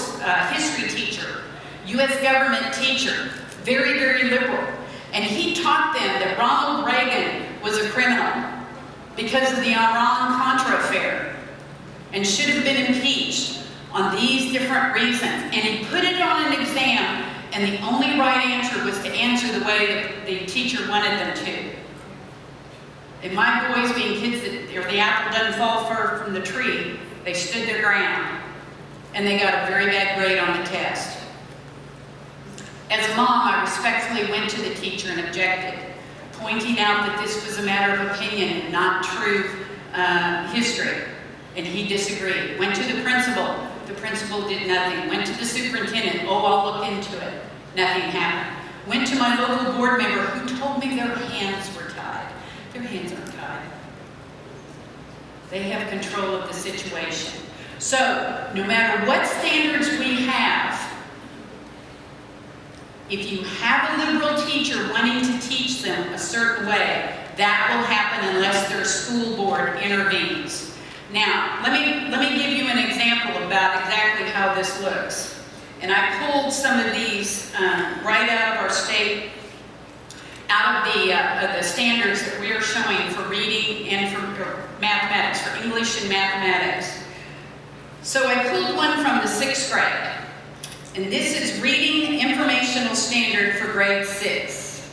history teacher, U.S. government teacher, very, very liberal. And he taught them that Ronald Reagan was a criminal because of the Iran-Contra affair and should have been impeached on these different reasons. And he put it on an exam, and the only right answer was to answer the way that the teacher wanted them to. And my boys, being kids that, or the apple doesn't fall far from the tree, they stood their ground, and they got a very bad grade on the test. As a mom, I respectfully went to the teacher and objected, pointing out that this was a matter of opinion and not true history. And he disagreed. Went to the principal did nothing. Went to the superintendent, oh, I'll look into it. Nothing happened. Went to my local board member who told me their hands were tied. Their hands aren't tied. They have control of the situation. So, no matter what standards we have, if you have a liberal teacher wanting to teach them a certain way, that will happen unless their school board intervenes. Now, let me give you an example about exactly how this looks. And I pulled some of these right out of our state, out of the standards that we are showing for reading and for mathematics, for English and mathematics. So I pulled one from the 6th grade. And this is Reading Informational Standard for grade 6.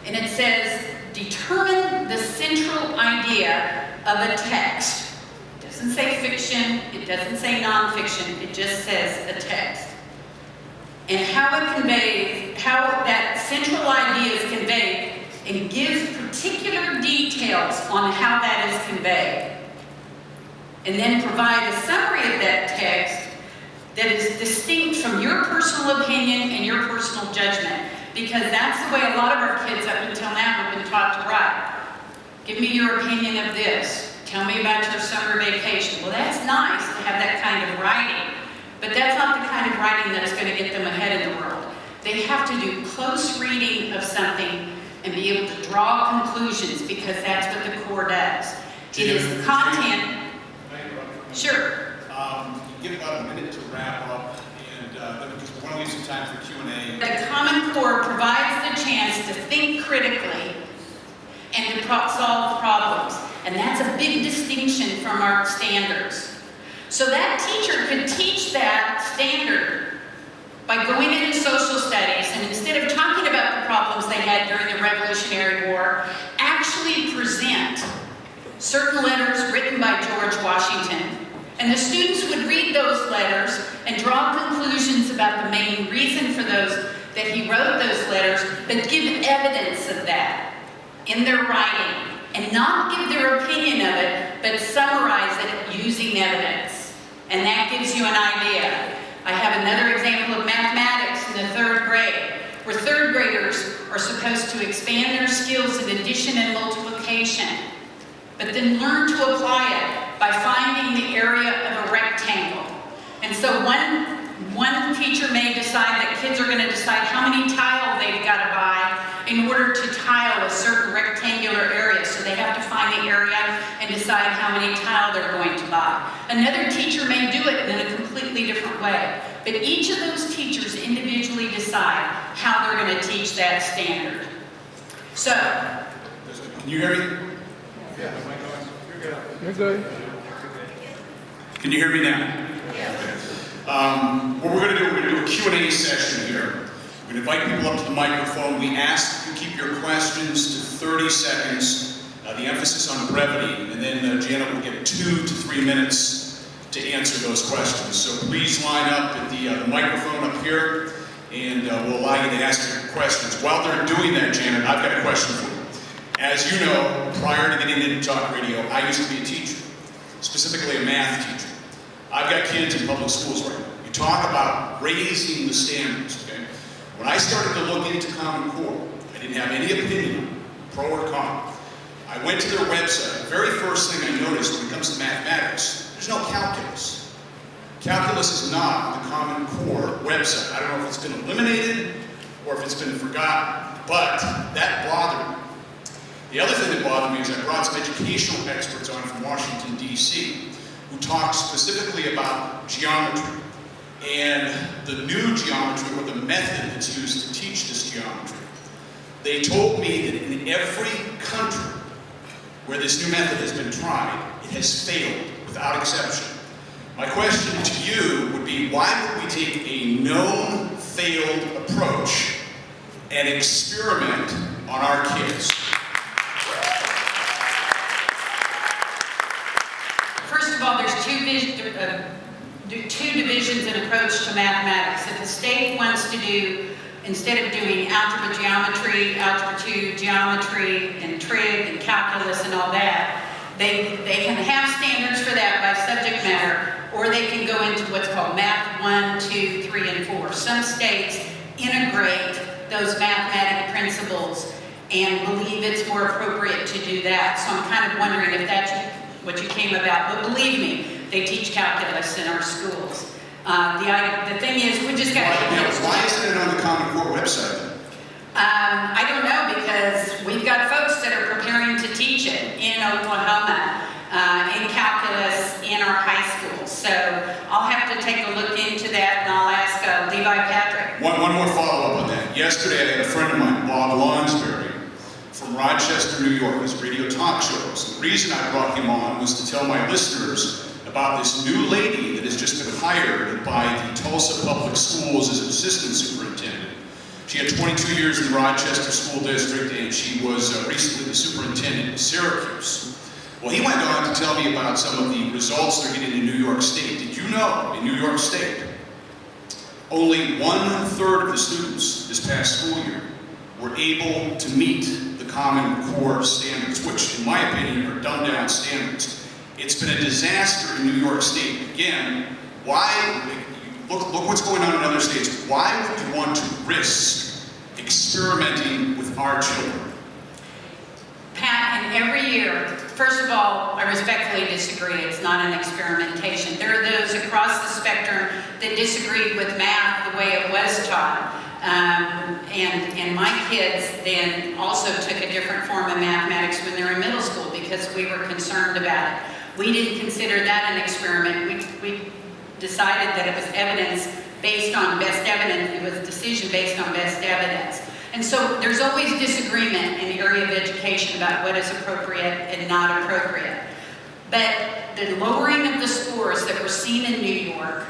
And it says, determine the central idea of a text. It doesn't say fiction, it doesn't say nonfiction, it just says a text. And how it conveys, how that central idea is conveyed, and gives particular details on how that is conveyed. And then provide a summary of that text that is distinct from your personal opinion and your personal judgment, because that's the way a lot of our kids up until now have been taught to write. Give me your opinion of this. Tell me about your summer vacation. Well, that's nice to have that kind of writing, but that's not the kind of writing that's going to get them ahead in the world. They have to do close reading of something and be able to draw conclusions, because that's what the core does. It is content. Sure. Give about a minute to wrap up, and because we want to leave some time for Q&A. The Common Core provides the chance to think critically and to solve problems. And that's a big distinction from our standards. So that teacher could teach that standard by going into social studies, and instead of talking about the problems they had during the Revolutionary War, actually present certain letters written by George Washington. And the students would read those letters and draw conclusions about the main reason for those, that he wrote those letters, but give evidence of that in their writing, and not give their opinion of it, but summarize it using evidence. And that gives you an idea. I have another example of mathematics in the 3rd grade, where 3rd graders are supposed to expand their skills in addition and multiplication, but then learn to apply it by finding the area of a rectangle. And so one teacher may decide that kids are going to decide how many tile they've got to buy in order to tile a certain rectangular area. So they have to find the area and decide how many tile they're going to buy. Another teacher may do it in a completely different way. But each of those teachers individually decide how they're going to teach that standard. So, Can you hear me? Yeah. You're good. Can you hear me now? What we're going to do, we're going to do a Q&A session here. We're going to invite people up to the microphone. We ask you to keep your questions to 30 seconds, the emphasis on brevity, and then Janet will get 2 to 3 minutes to answer those questions. So please line up at the microphone up here, and we'll allow you to ask your questions. While they're doing that, Janet, I've got a question for you. As you know, prior to getting into talk radio, I used to be a teacher, specifically a math teacher. I've got kids in public schools right now. You talk about raising the standards, okay? When I started to look into Common Core, I didn't have any opinion, pro or con. I went to their website. The very first thing I noticed when it comes to mathematics, there's no calculus. Calculus is not on the Common Core website. I don't know if it's been eliminated or if it's been forgotten, but that bothered me. The other thing that bothered me is I brought some educational experts on from Washington, D.C., who talked specifically about geometry and the new geometry, or the method that's used to teach this geometry. They told me that in every country where this new method has been tried, it has failed without exception. My question to you would be, why would we take a known failed approach and experiment on our kids? first of all, there's two divisions in approach to mathematics. If the state wants to do, instead of doing algebra geometry, algebra 2 geometry, and trig and calculus and all that, they can have standards for that by subject matter, or they can go into what's called math 1, 2, 3, and 4. Some states integrate those mathematic principles and believe it's more appropriate to do that. So I'm kind of wondering if that's what you came about. But believe me, they teach calculus in our schools. The thing is, we just got to get Why isn't it on the Common Core website? I don't know, because we've got folks that are preparing to teach it in Oklahoma, in calculus, in our high schools. So I'll have to take a look into that, and I'll ask Levi Patrick. One more follow-up on that. Yesterday, I had a friend of mine, Bob Lonsberry, from Rochester, New York, his radio talk shows. The reason I brought him on was to tell my listeners about this new lady that has just been hired by the Tulsa Public Schools as an assistant superintendent. She had 22 years in the Rochester School District, and she was recently the superintendent in Syracuse. Well, he went on to tell me about some of the results they're getting in New York State. Did you know, in New York State, only 1/3 of the students this past school year were able to meet the Common Core standards, which, in my opinion, are dumbed-down standards. It's been a disaster in New York State. Again, why? Look what's going on in other states. Why would you want to risk experimenting with our children? Pat, and every year, first of all, I respectfully disagree. It's not an experimentation. There are those across the spectrum that disagreed with math the way it was taught. And my kids then also took a different form of mathematics when they were in middle school because we were concerned about it. We didn't consider that an experiment. We decided that it was evidence based on best evidence. It was a decision based on best evidence. And so there's always disagreement in the area of education about what is appropriate and not appropriate. But the lowering of the scores that were seen in New York,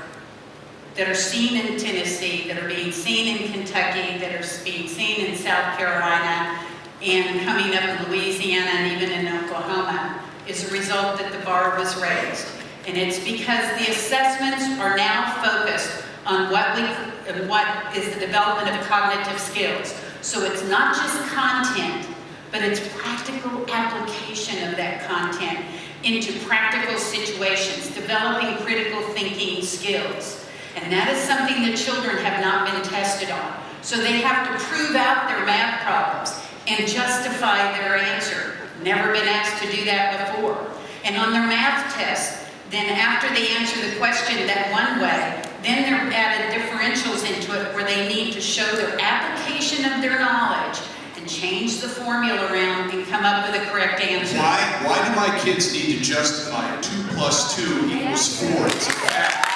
that are seen in Tennessee, that are being seen in Kentucky, that are being seen in South Carolina, and coming up in Louisiana and even in Oklahoma, is a result that the bar was raised. And it's because the assessments are now focused on what is the development of cognitive skills. So it's not just content, but it's practical application of that content into practical situations, developing critical thinking skills. And that is something that children have not been tested on. So they have to prove out their math problems and justify their answer. Never been asked to do that before. And on their math test, then after they answer the question that one way, then they're added differentials into it where they need to show their application of their knowledge and change the formula around and come up with a correct answer. Why do my kids need to justify it? 2 + 2 = 4. It's a fact.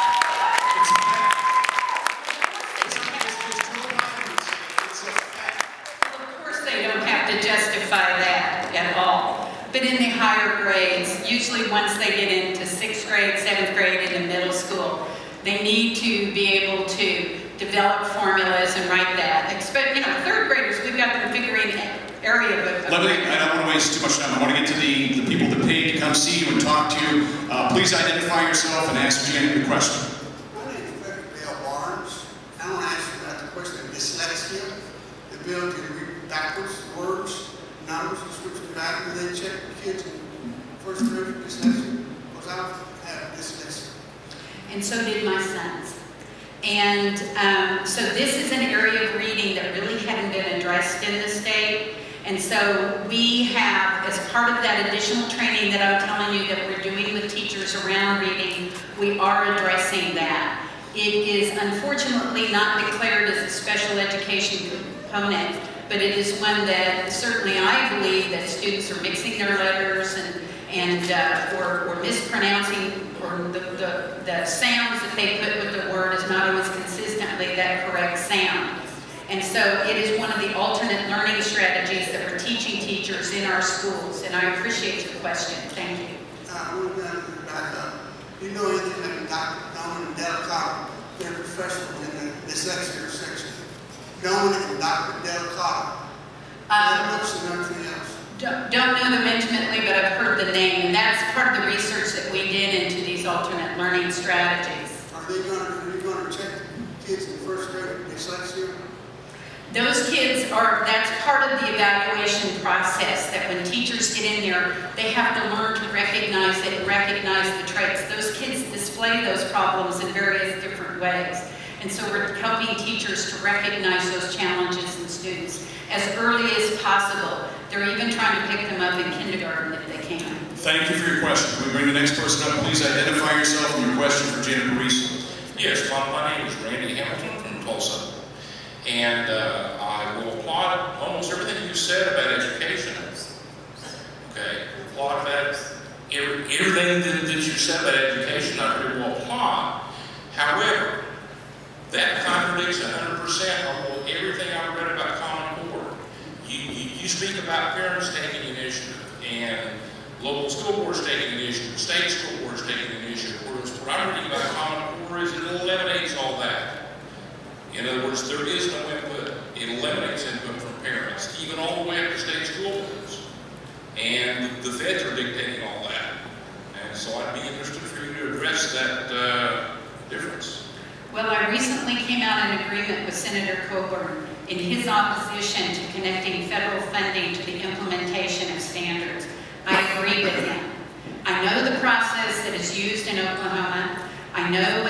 It's a fact. It's a fact. Well, of course they don't have to justify that at all. But in the higher grades, usually once they get into 6th grade, 7th grade, into middle school, they need to be able to develop formulas and write that. Expect, 3rd graders, we've got them figuring area of I don't want to waste too much time. I want to get to the people that paid to come see you and talk to you. Please identify yourself and ask Janet your question. My name is Frederick Dale Barnes. I want to ask you about the question of dyslexia, the ability to read backwards words, numbers, and switch them back, and then check the kids in 1st grade for dyslexia, because I have dyslexia. And so did my sons. And so this is an area of reading that really hadn't been addressed in the state. And so we have, as part of that additional training that I'm telling you that we're doing with teachers around reading, we are addressing that. It is unfortunately not declared as a special education component, but it is one that certainly I believe that students are mixing their letters or mispronouncing, or the sounds that they put with the word is not always consistently that correct sound. And so it is one of the alternate learning strategies that we're teaching teachers in our schools, and I appreciate your question. Thank you. Do you know anything about Dr. Dolan and Del Cotter? They're professionals in the dyslexia section. Dolan and Dr. Del Cotter. Books and everything else. Don't know them intimately, but I've heard the name, and that's part of the research that we did into these alternate learning strategies. Are you going to check kids in 1st grade with dyslexia? Those kids that's part of the evaluation process, that when teachers get in there, they have to learn to recognize it and recognize the traits. Those kids display those problems in various different ways. And so we're helping teachers to recognize those challenges in students as early as possible. They're even trying to pick them up in kindergarten if they can. Thank you for your question. Can we bring the next person up? Please identify yourself and your question for Janet Barresi. Yes, my name is Randy Hamilton from Tulsa, and I will applaud almost everything you said about education. Okay, applaud that. Everything that you said about education, I really will applaud. However, that contradicts 100% of everything I read about Common Core. You speak about parents taking initiative and local school boards taking initiative, state school boards taking initiative. Whereas what I'm reading about Common Core is it eliminates all that. In other words, there is no input. It eliminates input from parents, even all the way up to state school boards. And the feds are dictating all that. And so I'd be interested for you to address that difference. Well, I recently came out in agreement with Senator Coburn in his opposition to connecting federal funding to the implementation of standards. I agree with him. I know the process that is used in Oklahoma. I know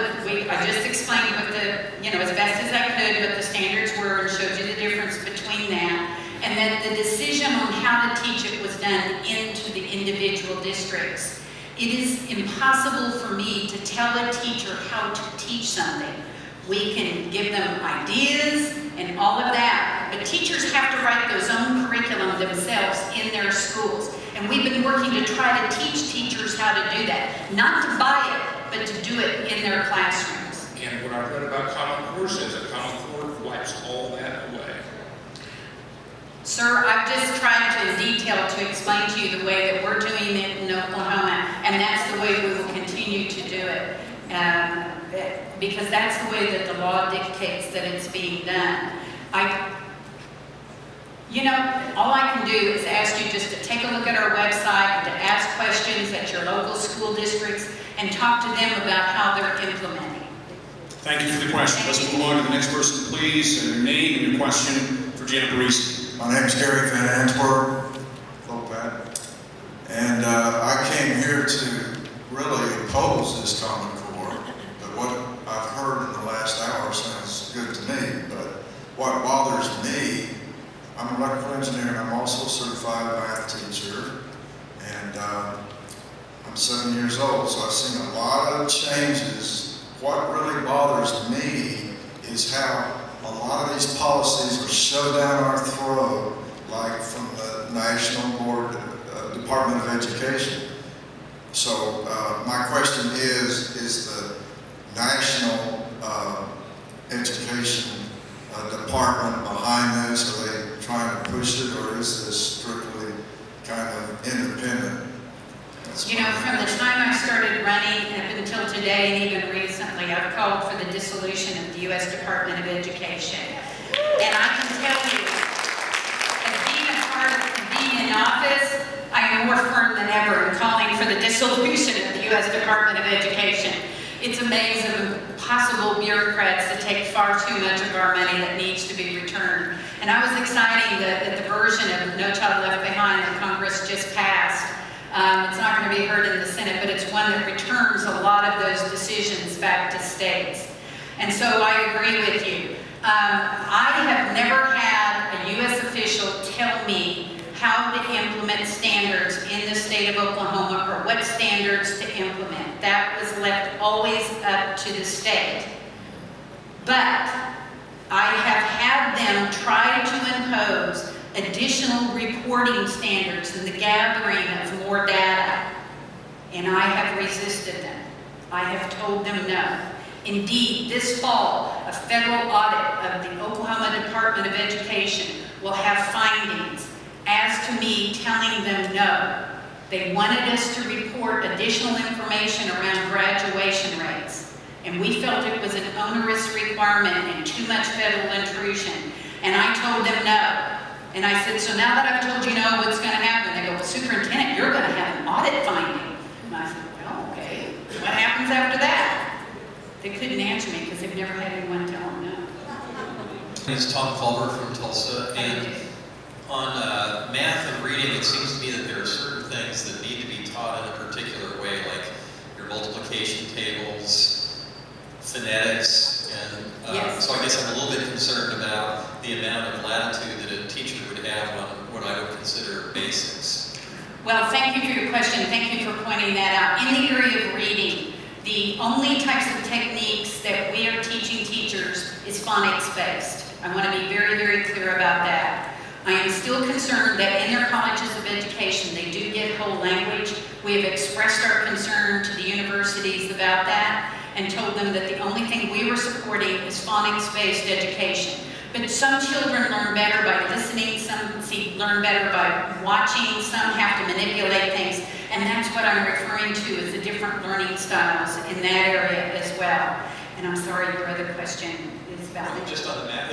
I just explained what as best as I could what the standards were and showed you the difference between that. And and that the decision on how to teach it was done into the individual districts. It is impossible for me to tell a teacher how to teach something. We can give them ideas and all of that, but teachers have to write those own curriculum themselves in their schools. And we've been working to try to teach teachers how to do that. Not to buy it, but to do it in their classrooms. And what I read about Common Core says that Common Core wipes all that away. Sir, I've just tried to in detail to explain to you the way that we're doing it in Oklahoma, and that's the way we will continue to do it. Because that's the way that the law dictates that it's being done. All I can do is ask you just to take a look at our website, to ask questions at your local school districts, and talk to them about how they're implementing. Thank you for the question. Let's move on to the next person, please. Your name and your question for Janet Barresi. My name's Gary Van Antwerp, Lopat, and I came here to really oppose this Common Core, but what I've heard in the last hour sounds good to me, but what bothers me, I'm an electrical engineer and I'm also a certified math teacher, and I'm 7 years old, so I've seen a lot of changes. What really bothers me is how a lot of these policies are shoved down our throat, like from the National Board, Department of Education. So my question is the National Education Department behind this? Are they trying to push it, or is this strictly kind of independent? From the time I started running up until today, and even recently, I've called for the dissolution of the U.S. Department of Education. And I can tell you, as being a part of being in office, I am more firm than ever in calling for the dissolution of the U.S. Department of Education. It's a maze of impossible bureaucrats that take far too much of our money that needs to be returned. And I was excited that the version of No Child Left Behind that Congress just passed. It's not going to be heard in the Senate, but it's one that returns a lot of those decisions back to states. And so I agree with you. I have never had a U.S. official tell me how to implement standards in the state of Oklahoma or what standards to implement. That was left always up to the state. But I have had them try to impose additional reporting standards and the gathering of more data, and I have resisted them. I have told them no. Indeed, this fall, a federal audit of the Oklahoma Department of Education will have findings as to me telling them no. They wanted us to report additional information around graduation rates, and we felt it was an onerous requirement and too much federal intrusion, and I told them no. And I said, so now that I've told you no, what's going to happen? They go, well, Superintendent, you're going to have an audit finding. And I said, well, okay. What happens after that? They couldn't answer me because they've never had anyone tell them no. My name is Tom Culver from Tulsa, and on math and reading, it seems to me that there are certain things that need to be taught in a particular way, like your multiplication tables, phonetics, and Yes. so I guess I'm a little bit concerned about the amount of latitude that a teacher would have on what I would consider basics. Well, thank you for your question. Thank you for pointing that out. In the area of reading, the only types of techniques that we are teaching teachers is phonics-based. I want to be very, very clear about that. I am still concerned that in their colleges of education, they do get whole language. We have expressed our concern to the universities about that and told them that the only thing we were supporting is phonics-based education. But some children learn better by listening, some learn better by watching, some have to manipulate things, and that's what I'm referring to as the different learning styles in that area as well. And I'm sorry, your other question is about it. Just on the math,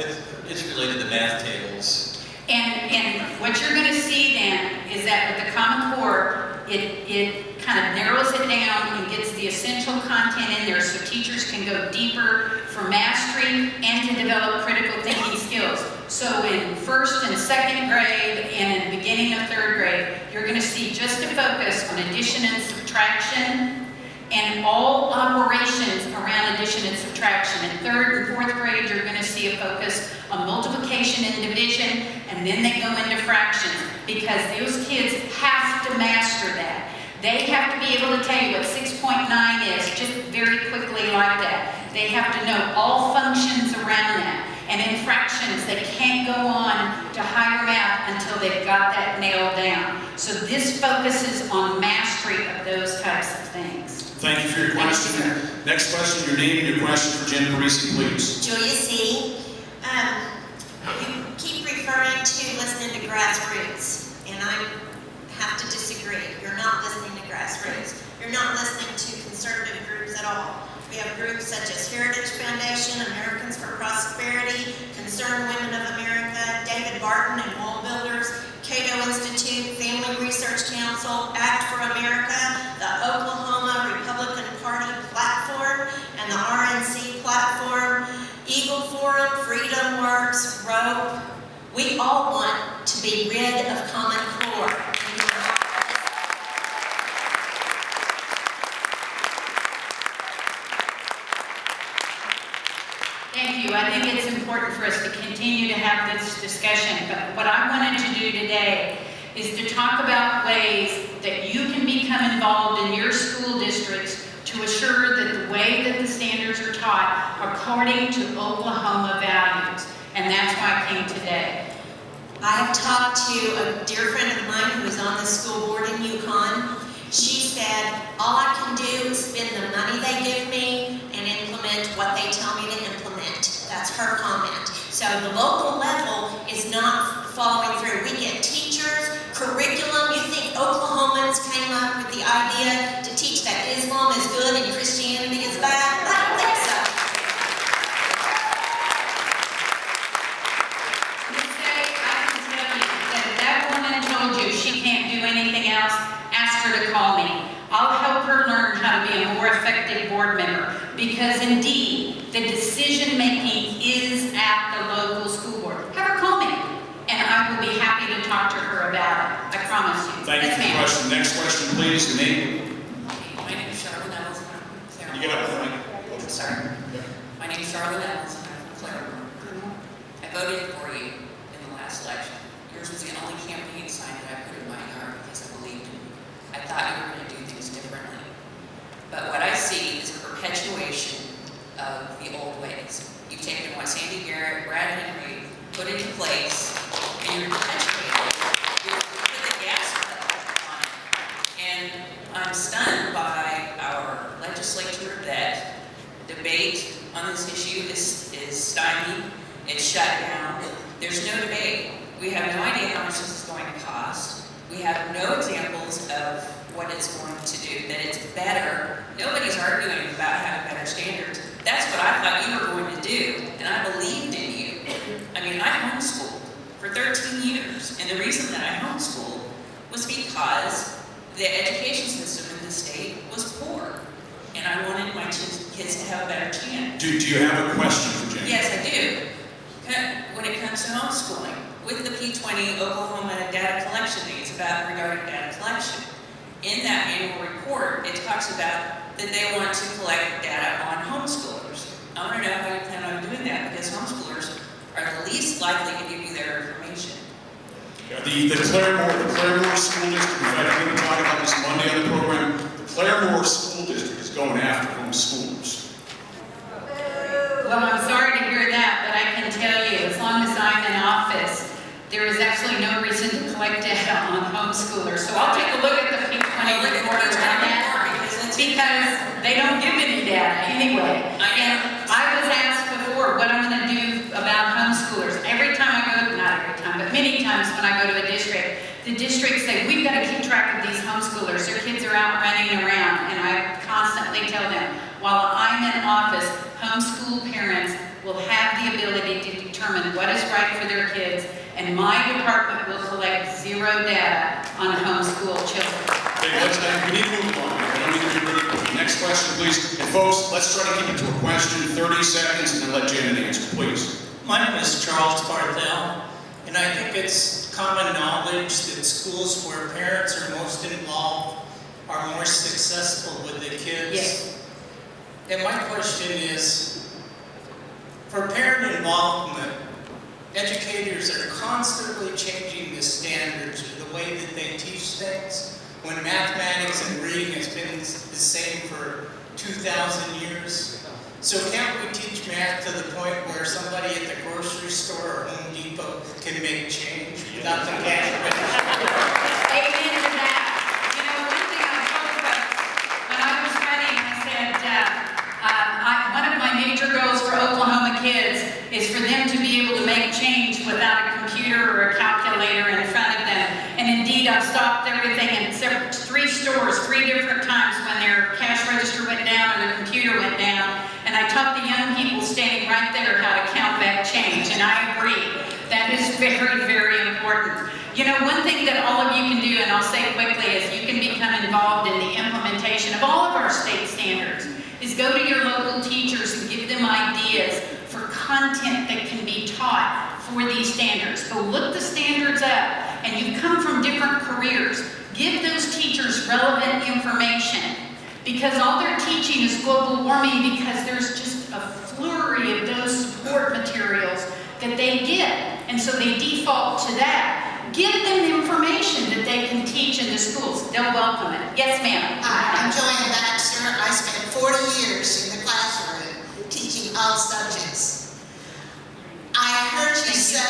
it's related to math tables. And what you're going to see then is that with the Common Core, it kind of narrows it down and gets the essential content in there so teachers can go deeper for mastery and to develop critical thinking skills. So in first and second grade and in the beginning of third grade, you're going to see just a focus on addition and subtraction and all operations around addition and subtraction. In third and fourth grade, you're going to see a focus on multiplication and division, and then they go into fractions, because those kids have to master that. They have to be able to tell you what 6.9 is, just very quickly like that. They have to know all functions around that. And in fractions, they can't go on to higher math until they've got that nailed down. So this focuses on mastery of those types of things. Thank you for your question. Next question, your name and your question for Janet Barresi, please. Julia C. You keep referring to listening to grassroots, and I have to disagree. You're not listening to grassroots. You're not listening to conservative groups at all. We have groups such as Heritage Foundation, Americans for Prosperity, Concerned Women of America, David Barton and Wall Builders, Cato Institute, Family Research Council, Act for America, the Oklahoma Republican Party platform, and the RNC platform, Eagle Forum, Freedom Works, ROPE. We all want to be rid of Common Core. Thank you. I think it's important for us to continue to have this discussion, but what I wanted to do today is to talk about ways that you can become involved in your school districts to assure that the way that the standards are taught are according to Oklahoma values. And that's why I came today. I have talked to a dear friend of mine who is on the school board in Yukon. She said, all I can do is spend the money they give me and implement what they tell me to implement. That's her comment. So the local level is not following through. We get teachers, curriculum. You think Oklahomans came up with the idea to teach that Islam is good and Christianity is bad? I don't think so. I can tell you that if that woman told you she can't do anything else, ask her to call me. I'll help her learn how to be a more effective board member, because indeed, the decision-making is at the local school board. Have her call me, and I will be happy to talk to her about it. I promise you. Thank you for the question. Next question, please. Your name? My name is Charlotte Ellis, and I'm from Claremont. You get up, Frank. I'm sorry. My name is Charlotte Ellis, and I'm from Claremont. I voted for you in the last election. Yours was the only campaign sign that I put in my yard because I believed in you. I thought you were going to do things differently. But what I see is a perpetuation of the old ways. You've taken what Sandy Garrett, Brad Henry put into place, and you're perpetuating it. You put the gas pedal on it. And I'm stunned by our legislature that debate on this issue is stymied. It's shut down. There's no debate. We have no idea how much this is going to cost. We have no examples of what it's going to do, that it's better. Nobody's arguing about having better standards. That's what I thought you were going to do, and I believed in you. I mean, I homeschooled for 13 years, and the reason that I homeschooled was because the education system in the state was poor, and I wanted my kids to have a better chance. Do you have a question for Janet? Yes, I do. When it comes to homeschooling, with the P20 Oklahoma data collection needs regarding data collection, in that annual report, it talks about that they want to collect data on homeschoolers. I want to know how you plan on doing that, because homeschoolers are the least likely to give you their information. Yeah, the Claremore School District, in fact, I'm going to talk about this Monday on the program. The Claremore School District is going after homeschoolers. Well, I'm sorry to hear that, but I can tell you, as long as I'm in office, there is absolutely no reason to collect data on homeschoolers. So I'll take a look at the P20 report around that, because they don't give any data anyway. And I was asked before what I'm going to do about homeschoolers. Every time I go, not every time, but many times when I go to a district, the districts say, we've got to keep track of these homeschoolers. Their kids are out running around. And I constantly tell them, while I'm in office, homeschool parents will have the ability to determine what is right for their kids, and my department will collect zero data on homeschool children. Okay, we need to move on. I don't need to be rude. Next question, please. And folks, let's try to keep it to a question, 30 seconds, and then let Janet answer, please. My name is Charles Barthel, and I think it's common knowledge that schools where parents are most involved are more successful with the kids. Yes. And my question is, for parent involvement, educators are constantly changing the standards or the way that they teach things, when mathematics and reading has been the same for 2,000 years. So can't we teach math to the point where somebody at the grocery store or Home Depot can make change without the cash register? Amen to that. You know, one thing I told folks when I was running, I said, one of my major goals for Oklahoma kids is for them to be able to make change without a computer or a calculator in front of them. And indeed, I've stopped everything in 3 stores 3 different times when their cash register went down or their computer went down. And I taught the young people standing right there how to count back change. And I agree. That is very, very important. You know, one thing that all of you can do, and I'll say quickly, is you can become involved in the implementation of all of our state standards, is go to your local teachers and give them ideas for content that can be taught for these standards. Go look the standards up, and you've come from different careers. Give those teachers relevant information, because all they're teaching is global warming, because there's just a flurry of those support materials that they get, and so they default to that. Give them information that they can teach in the schools. They'll welcome it. Yes, ma'am. Hi, I'm Joanne Baxter. I spent 40 years in the classroom teaching all subjects. I heard you say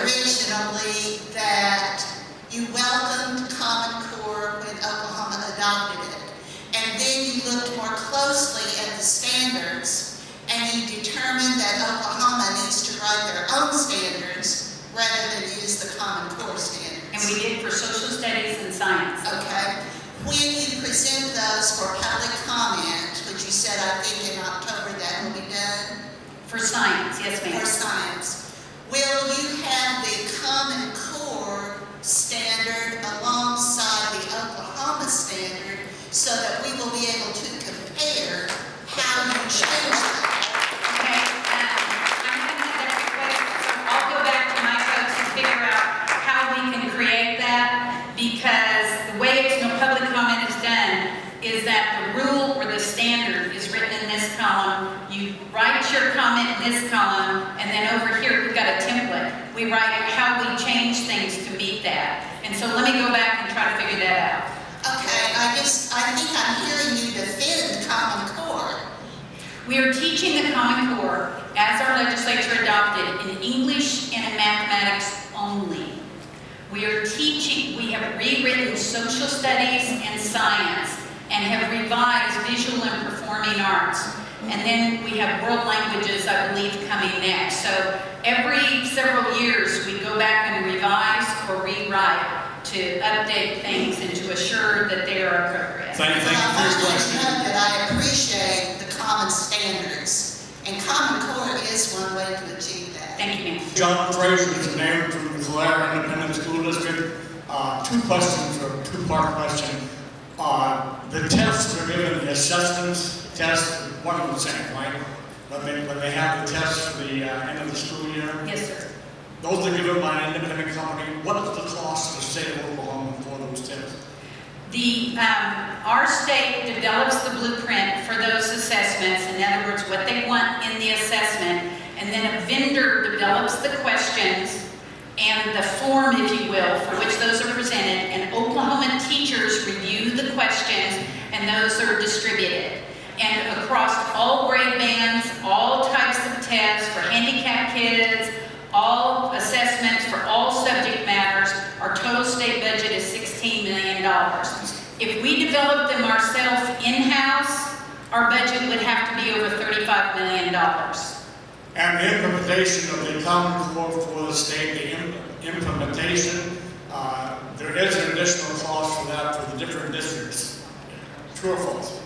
originally that you welcomed Common Core when Oklahoma adopted it. And then you looked more closely at the standards and you determined that Oklahoma needs to write their own standards rather than use the Common Core standards. And we did for social studies and science. Okay. When you present those for public comment, which you said I think in October that will be done? For science, yes, ma'am. For science. Will you have the Common Core standard alongside the Oklahoma standard so that we will be able to compare how you change them? Okay, that's a question. So I'll go back to my folks and figure out how we can create that, because the way it's no public comment is done is that the rule or the standard is written in this column. You write your comment in this column, and then over here we've got a template. We write how we change things to meet that. And so let me go back and try to figure that out. Okay, I think I'm hearing you defend Common Core. We are teaching the Common Core, as our legislature adopted, in English and in mathematics only. We are teaching, we have rewritten social studies and science, and have revised visual and performing arts. And then we have world languages, I believe, coming next. So every several years, we go back and revise or rewrite to update things and to assure that they are appropriate. Thank you for your I want you question. to know that I appreciate the common standards, and Common Core is one way to achieve that. Thank you, ma'am. John Fraser is the name from the Calera Independent School District. 2 questions, or 2-part question. The tests are given, the assessments test, one of the same, right? When they have the tests for the end of the school year. Yes, sir. Those are given by an independent company. What is the cost to the state of Oklahoma for those tests? Our state develops the blueprint for those assessments, in other words, what they want in the assessment, and then a vendor develops the questions and the form, if you will, for which those are presented, and Oklahoma teachers review the questions, and those are distributed. And across all grade bands, all types of tests for handicapped kids, all assessments for all subject matters, our total state budget is $16 million. If we develop them ourselves in-house, our budget would have to be over $35 million. And the implementation of the Common Core for the state, the implementation, there is an additional cost for that for the different districts. True or false?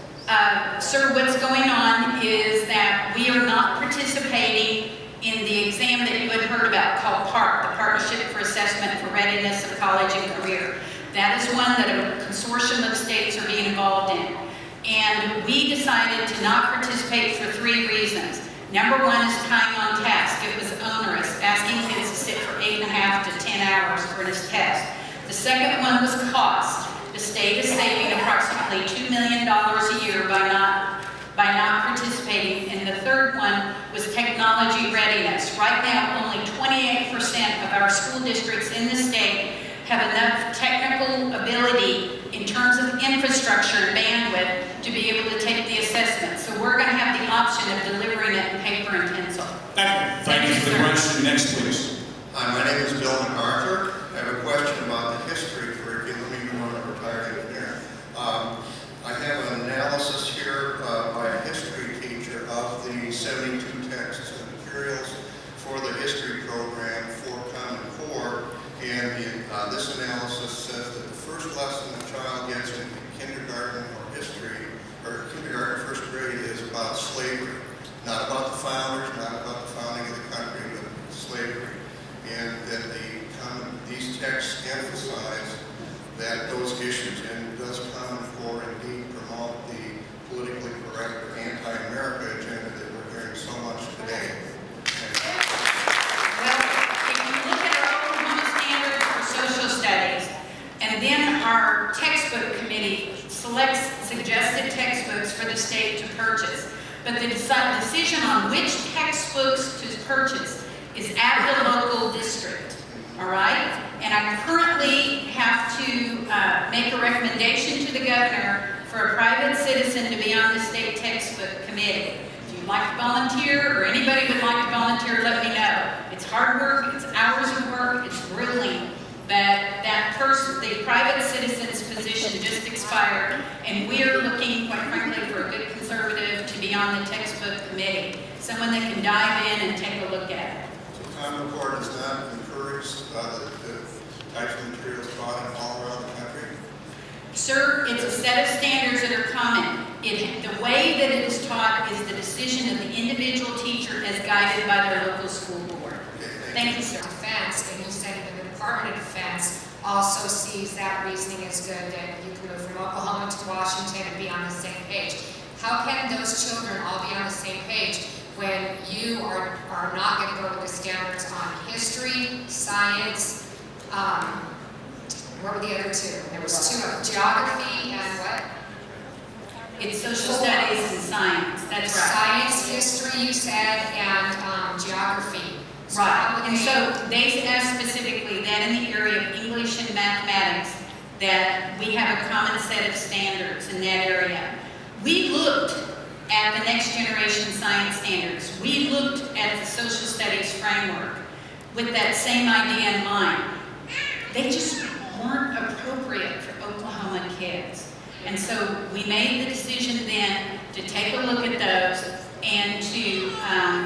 Sir, what's going on is that we are not participating in the exam that you had heard about called PARC, the Partnership for Assessment for Readiness of College and Career. That is one that a consortium of states are being involved in. And we decided to not participate for 3 reasons. Number 1 is time on task. It was onerous, asking kids to sit for 8.5 to 10 hours for this test. The second one was cost. The state is saving approximately $2 million a year by not by not participating. And the third one was technology readiness. Right now, only 28% of our school districts in the state have enough technical ability in terms of infrastructure and bandwidth to be able to take the assessment. So we're going to have the option of delivering it in paper and pencil. Thank you for the question. Next, please. Hi, my name is Bill MacArthur. I have a question about the history curriculum, even though I'm a retired engineer. I have an analysis here by a history teacher of the 72 texts and materials for the history program for Common Core. And this analysis says that the first lesson a child gets in kindergarten or history, or kindergarten, first grade, is about slavery. Not about the founders, not about the founding of the country, but slavery. And that these texts emphasize those issues, and does Common Core indeed promote the politically correct or anti-America agenda that we're hearing so much today? Well, if you look at our Oklahoma standards for social studies, and then our textbook committee selects suggested textbooks for the state to purchase. But the decision on which textbooks to purchase is at the local district, all right? And I currently have to make a recommendation to the governor for a private citizen to be on the state textbook committee. If you'd like to volunteer, or anybody would like to volunteer, let me know. It's hard work, it's hours of work, it's grueling, but that person, the private citizen's position just expired, and we are looking, quite frankly, for a good conservative to be on the textbook committee, someone that can dive in and take a look at it. So Common Core does not encourage the types of materials taught all around the country? Sir, it's a set of standards that are common. The way that it is taught is the decision of the individual teacher as guided by their local school board. Thank you, sir. Defense, and you said that the Department of Defense also sees that reasoning as good, that you can move from Oklahoma to Washington and be on the same page. How can those children all be on the same page when you are not going to go with the standards on history, science, what were the other two? There was two of geography and what? It's social studies and science, that's right. Science, history, you said, and geography. So Right, and so they asked specifically that in the area of English and mathematics, that we have a common set of standards in that area. We looked at the next generation science standards. We looked at the social studies framework with that same idea in mind. They just weren't appropriate for Oklahoma kids. And so we made the decision then to take a look at those and to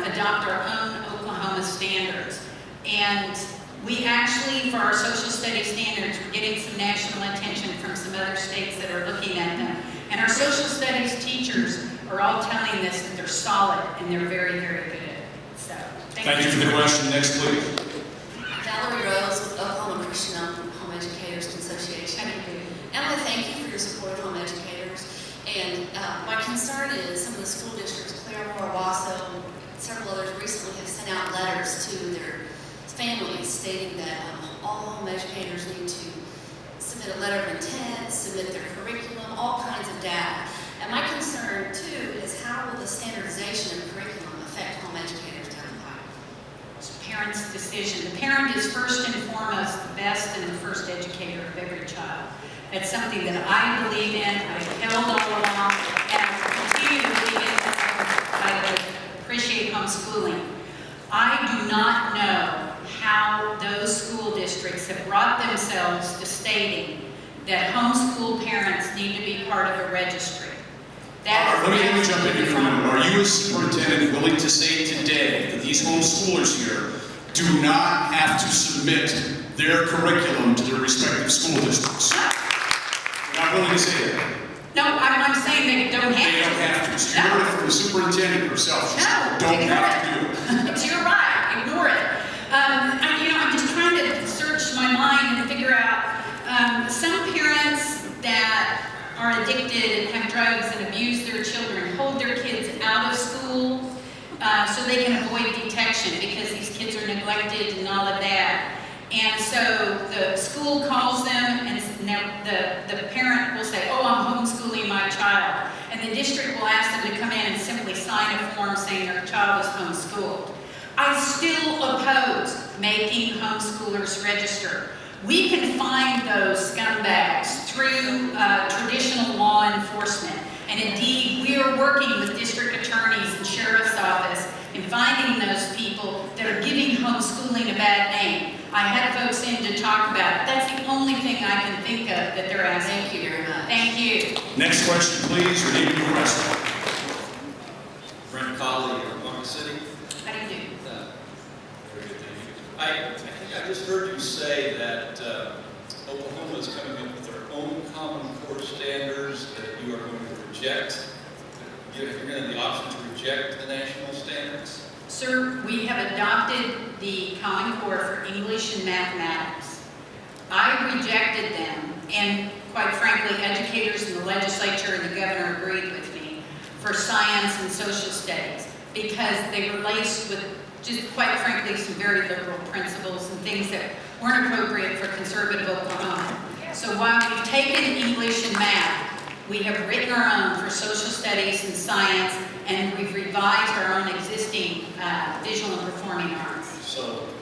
adopt our own Oklahoma standards. And we actually, for our social studies standards, we're getting some national attention from some other states that are looking at them. And our social studies teachers are all telling us that they're solid and they're very, very good at it. So, Thank you for the question. Next, please. Valerie Rose with Oklahoma Christian Home Educators Association. And I want to thank you for your support of home educators. And my concern is some of the school districts, Claremore, Wasso, several others recently have sent out letters to their families stating that all home educators need to submit a letter of intent, submit their curriculum, all kinds of data. And my concern too is how will the standardization of curriculum affect home educators down the line? it's a parent's decision. The parent is first and foremost the best and the first educator of every child. It's something that I believe in, I've held all along, and I continue to believe in because I appreciate homeschooling. I do not know how those school districts have brought themselves to stating that homeschool parents need to be part of a registry. Let me jump in here for a minute. Are you as superintendent willing to say today that these homeschoolers here do not have to submit their curriculum to their respective school districts? You're not willing to say that? No, I'm saying they don't have to. They don't have to. So you heard it from the superintendent herself. She said, don't have to do it. You're right, ignore it. I'm just trying to search my mind and figure out some parents that are addicted and have drugs and abuse their children hold their kids out of school so they can avoid detection because these kids are neglected and all of that. And so the school calls them and the parent will say, oh, I'm homeschooling my child. And and the district will ask them to come in and simply sign a form saying their child is homeschooled. I still oppose making homeschoolers register. We can find those scumbags through traditional law enforcement. And indeed, we are working with district attorneys and sheriff's office in finding those people that are giving homeschooling a bad name. I had folks in to talk about it. That's the only thing I can think of that they're asking. Thank you very much. Thank you. Next question, please. Your name and your question. Brent Colley from Oklahoma City. How do you do? Very good, thank you. I think I just heard you say that Oklahoma is coming up with their own Common Core standards that you are going to reject. You're going to have the option to reject the national standards. Sir, we have adopted the Common Core for English and mathematics. I rejected them, and quite frankly, educators in the legislature and the governor agreed with me for science and social studies because they were laced with just quite frankly some very liberal principles and things that weren't appropriate for conservative Oklahoma. So while we've taken English and math, we have written our own for social studies and science, and we've revised our own existing visual and performing arts.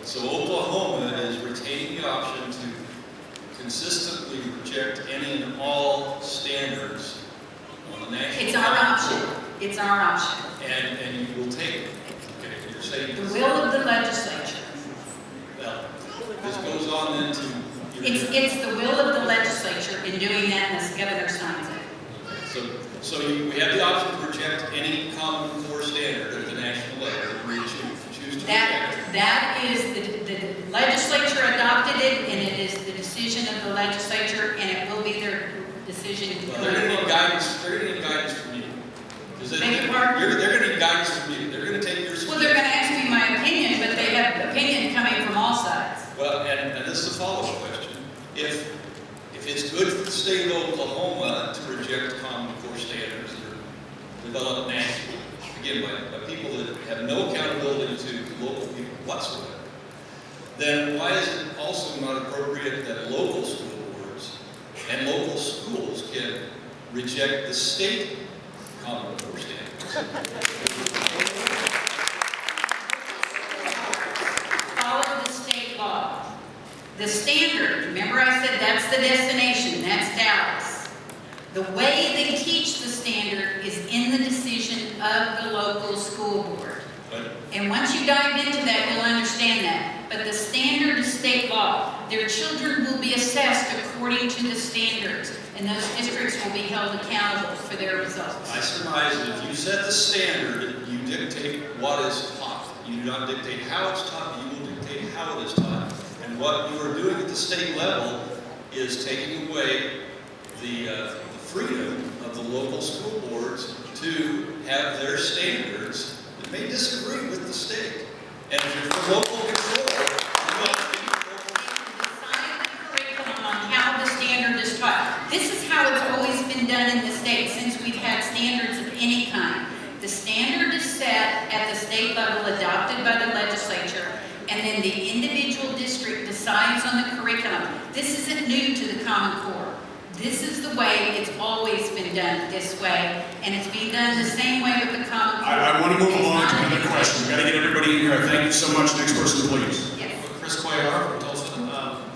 So Oklahoma is retaining the option to consistently reject any and all standards on the national It's our option. It's our option. And you will take it. Okay, you're saying The will of the legislature. well, this goes on then to It's the will of the legislature in doing that, and the governor signs it. So we have the option to reject any Common Core standard at the national level that we choose to reject. That is, the legislature adopted it, and it is the decision of the legislature, and it will be their decision. Well, they're going to need guidance. They're going to need guidance from you. Beg your pardon? They're going to need guidance from you. They're going to take your. Well, they're going to ask me my opinion, but they have opinion coming from all sides. Well, and this is a follow-up question. If it's good for the state of Oklahoma to reject Common Core standards that are developed nationally, again by people that have no accountability to local people whatsoever, then why is it also not appropriate that local school boards and local schools can reject the state Common Core standards? Follow the state law. The standard, remember I said that's the destination, that's Dallas. The way they teach the standard is in the decision of the local school board. And once you dive into that, you'll understand that. But the standard is state law. Their children will be assessed according to the standards, and those districts will be held accountable for their results. I surmise that if you set the standard, you dictate what is taught. You do not dictate how it's taught, you will dictate how it is taught. And what you are doing at the state level is taking away the freedom of the local school boards to have their standards that may disagree with the state. And if you're for local control, you want to be Decide the curriculum on how the standard is taught. This is how it's always been done in the state since we've had standards of any kind. The standard is set at the state level, adopted by the legislature, and then the individual district decides on the curriculum. This isn't new to the Common Core. This is the way it's always been done this way, and it's being done the same way with the Common Core. I want to move along to another question. We've got to get everybody in here. Thank you so much. Next person, please. Yes. Chris Cuellar from Tulsa,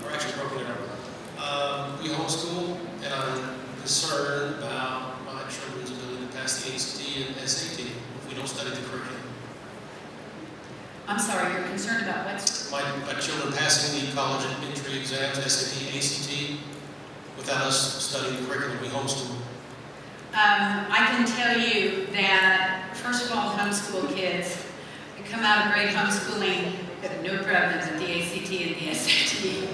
or actually Brooklyn. We homeschool, and I'm concerned about my children's ability to pass the ACT and SAT if we don't study the curriculum. I'm sorry, you're concerned about what? My children passing the college entry exams, SAT, ACT, without us studying the curriculum, we homeschool. I can tell you that, first of all, homeschool kids who come out of great homeschooling have no problems with the ACT and the SAT.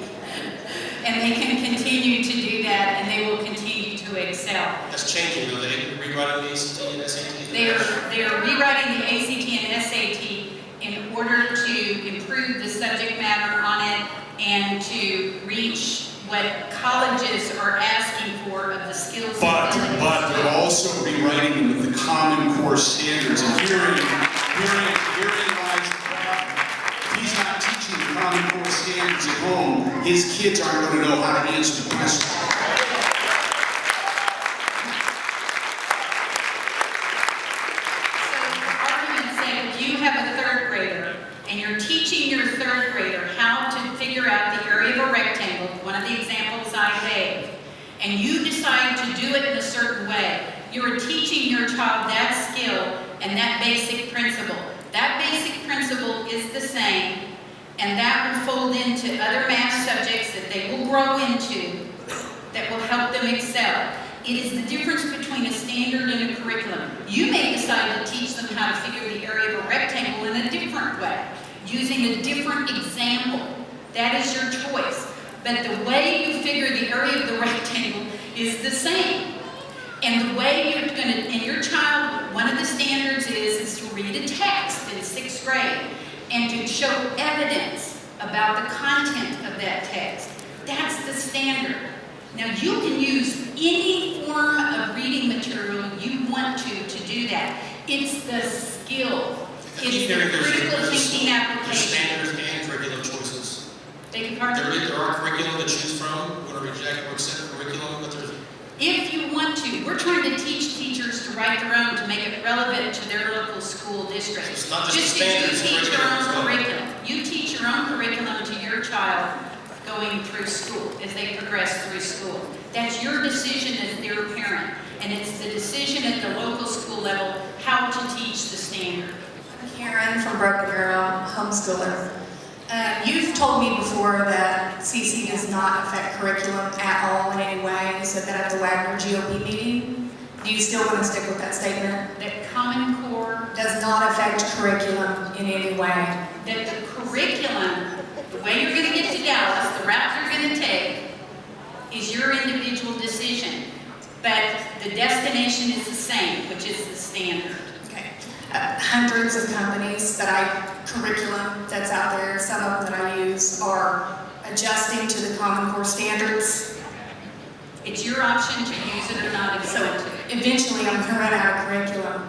And they can continue to do that, and they will continue to excel. That's changing, though. They rewriting the ACT and SAT. They are rewriting the ACT and SAT in order to improve the subject matter on it and to reach what colleges are asking for of the skills. But they're also rewriting with the Common Core standards. And herein lies the problem. If he's not teaching the Common Core standards at home, his kids aren't going to know how to answer the question. teaching your third grader how to figure out the area of a rectangle, one of the examples I gave, and you decide to do it in a certain way, you're teaching your child that skill and that basic principle. That basic principle is the same, and that will fold into other math subjects that they will grow into that will help them excel. It is the difference between a standard and a curriculum. You may decide to teach them how to figure the area of a rectangle in a different way, using a different example. That is your choice. But the way you figure the area of the rectangle is the same. And the way you're going to, and your child, one of the standards is to read a text in 6th grade and to show evidence about the content of that text. That's the standard. Now you can use any form of reading material you want to do that. It's the skill. It's the critical thinking application. Standards and curriculum choices. Beg your pardon? There are curriculum to choose from. We're going to reject or accept curriculum, but there's... If you want to, we're trying to teach teachers to write their own to make it relevant to their local school district. It's not just as the you teach your standards, own curriculum. curriculum. You teach your own curriculum to your child going through school, as they progress through school. That's your decision as their parent, and it's the decision at the local school level how to teach the standard. I'm Karen from Broken Arrow, homeschooler. You've told me before that CC does not affect curriculum at all in any way. You said that at the Wagner GOP meeting. Do you still want to stick with that statement? That Common Core does not affect curriculum in any way. That the curriculum, the way you're going to get to Dallas, the route you're going to take, is your individual decision. But the destination is the same, which is the standard. Okay. Hundreds of companies curriculum that's out there, some of them that I use, are adjusting to the Common Core standards. It's your option to use it or not if you want to. Eventually I'm going to run out of curriculum.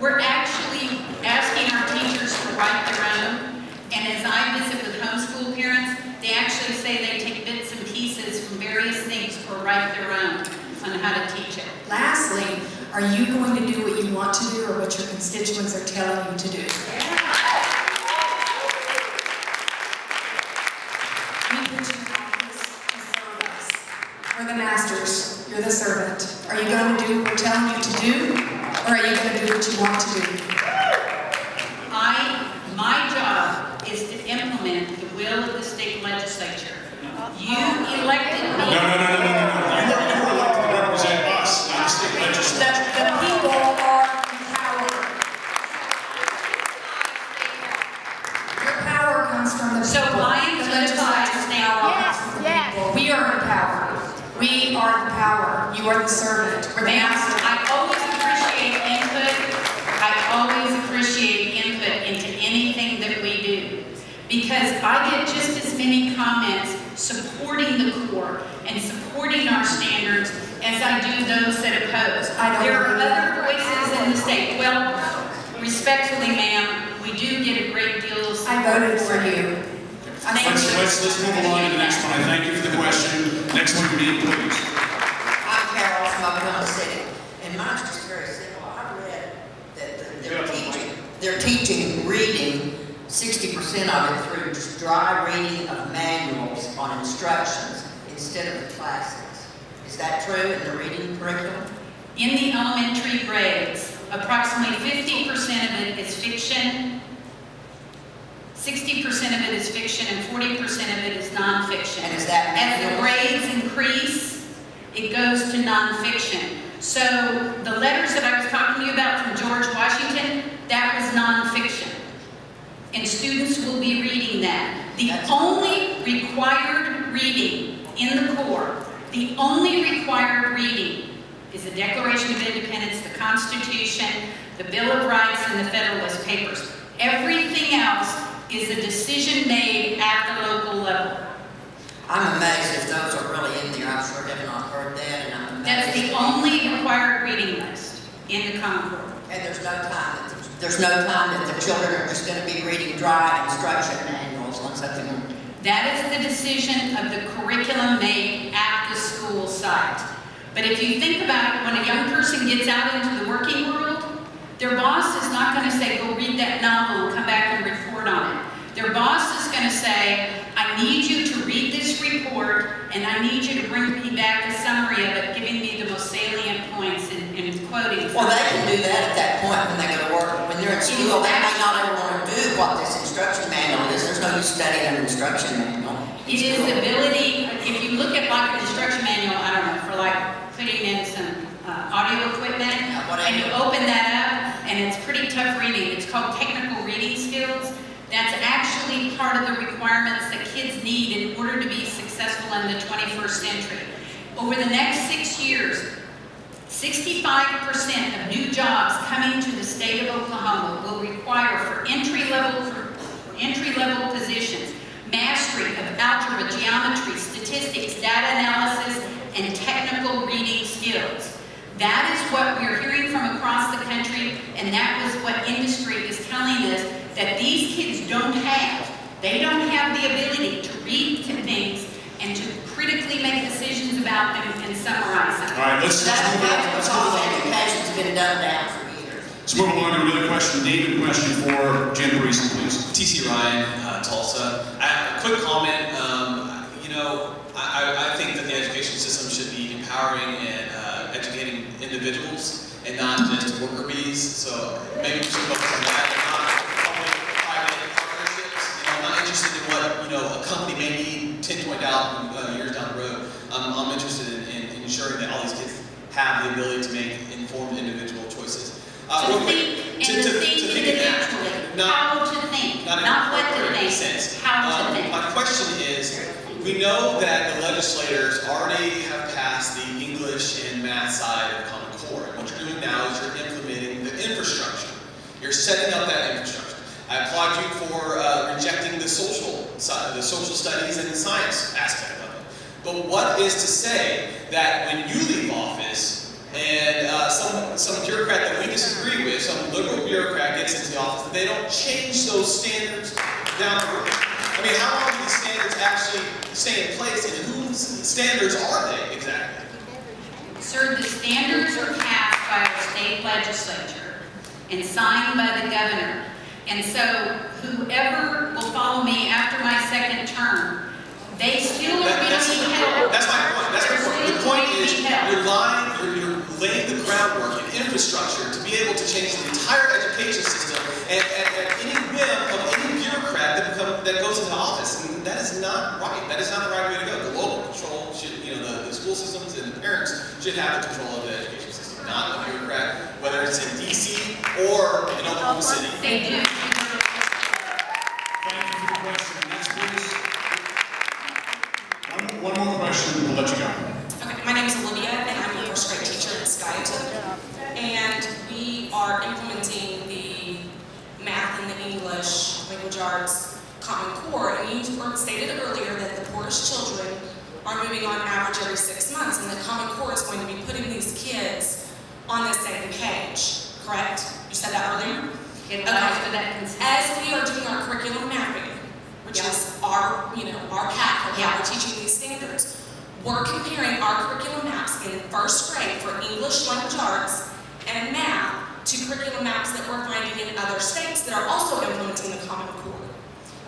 We're actually asking our teachers to write their own, and as I visit with homeschool parents, they actually say they take bits and pieces from various things or write their own on how to teach it. Lastly, are you going to do what you want to do or what your constituents are telling you to do? We put you in office to serve us. We're the masters, you're the servant. Are you going to do what we're telling you to do, or are you going to do what you want to do? My job is to implement the will of the state legislature. You elected me. No. You were elected to represent us, not the state legislature. The people are empowered. Your power comes from the people. So I am The to legislature's decide power comes from the people. We are empowered. We are the power. You are the servant. We're the master. I always appreciate input. I always appreciate input into anything that we do, because I get just as many comments supporting the core and supporting our standards as I do those that oppose. There are other voices in the state. Well, respectfully, ma'am, we do get a great deal of support. I voted for you. Let's move along to the next one. I thank you for the question. Next one, me, please. I'm Carol from Oklahoma City, and mine's just very simple. I read that they're teaching reading, 60% of it through just dry reading of manuals on instructions instead of the classics. Is that true in the reading curriculum? In the elementary grades, approximately 50% of it is fiction, 60% of it is fiction, and 40% of it is nonfiction. And is that as the grades increase, it goes to nonfiction. So the letters that I was talking to you about from George Washington, that was nonfiction. And students will be reading that. The only required reading in the core, the only required reading is the Declaration of Independence, the Constitution, the Bill of Rights, and the Federalist Papers. Everything else is a decision made at the local level. I'm amazed if those are really in there. I sure have not heard that, and I'm amazed. That's the only required reading list in the Common Core. And there's no time that the children are just going to be reading dry instruction manuals on something. That is the decision of the curriculum made at the school site. But if you think about it, when a young person gets out into the working world, their boss is not going to say, go read that novel and come back and report on it. Their boss is I need you to bring me back a summary of it, giving me the most salient points and quoting. Well, they can do that at that point when they go to work. When they're in school, they may not ever want to do what this instruction manual is. There's no use studying an instruction manual. It is ability, if you look at like an instruction manual, I don't know, for like putting in some audio equipment, and you open that up, and it's pretty tough reading. It's called technical reading skills. That's actually part of the requirements that kids need in order to be successful in the 21st century. Over the next 6 years, 65% of new jobs coming to the state of Oklahoma will require for entry-level positions, mastery of algebra, geometry, statistics, data analysis, and technical reading skills. That is what we're hearing from across the country, and that was what industry is telling us, that these kids don't have. They don't have the ability to read things and to critically make decisions about them and summarize them. All right, let's move on. Education's been done down for years. Let's move along to another question. David, question for Jan Barresi, please. TC Ryan, Tulsa. A quick comment. I think that the education system should be empowering and educating individuals and not just worker bees. So maybe we should focus on that and not public-private partnerships. I'm not interested in what a company may need 10, 20 years down the road. I'm interested in ensuring that all these kids have the ability to make informed individual choices. To think individually, how to think, not what to think, how to think. My question is, we know that the legislators already have passed the English and math side of Common Core. And what you're doing now is you're implementing the infrastructure. You're setting up that infrastructure. I applaud you for rejecting the social side, the social studies and the science aspect of it. But what is to say that when you leave office and some bureaucrat that we disagree with, some liberal bureaucrat gets into the office, that they don't change those standards down the road? I mean, how long do these standards actually stay in place, and whose standards are they exactly? Sir, the standards are passed by our state legislature and signed by the governor. And so whoever will follow me after my second term, they still are going to be held. That's my point. That's my point. The point is you're laying the groundwork and infrastructure to be able to change the entire education system at any whim of any bureaucrat that goes into office. And that is not right. That is not the right way to go. The local control should, the school systems and the parents should have the control of the education system, not a bureaucrat, whether it's in DC or in Oklahoma City. They do. Thank you for the question. Next, please. One more question, we'll let you go. Okay, my name is Olivia, and I'm a first grade teacher at Skiatook. And we are implementing the math and the English, language arts, Common Core. And you stated earlier that the poorest children are moving on average every 6 months, and the Common Core is going to be putting these kids on the same page, correct? You said that earlier? Okay. As we are doing our curriculum mapping, which is our path of how we're teaching these standards, we're comparing our curriculum maps in first grade for English, language arts, and math to curriculum maps that we're finding in other states that are also implementing the Common Core.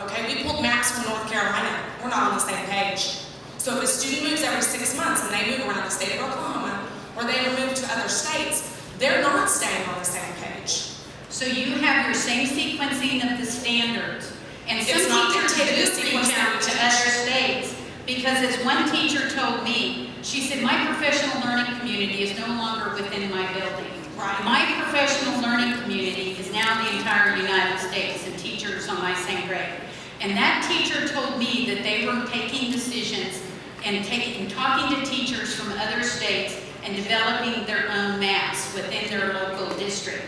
Okay, we pulled maps from North Carolina. We're not on the same page. So if a student moves every 6 months and they move around the state of Oklahoma, or they move to other states, they're not staying on the same page. So you have your same sequencing of the standards. And some It's not teachers dictated do to sequence reach out to language. other states, because as one teacher told me, she said, my professional learning community is no longer within my building. Right. My professional learning community is now the entire United States and teachers on my same grade. And that teacher told me that they were taking decisions and talking to teachers from other states and developing their own maps within their local district.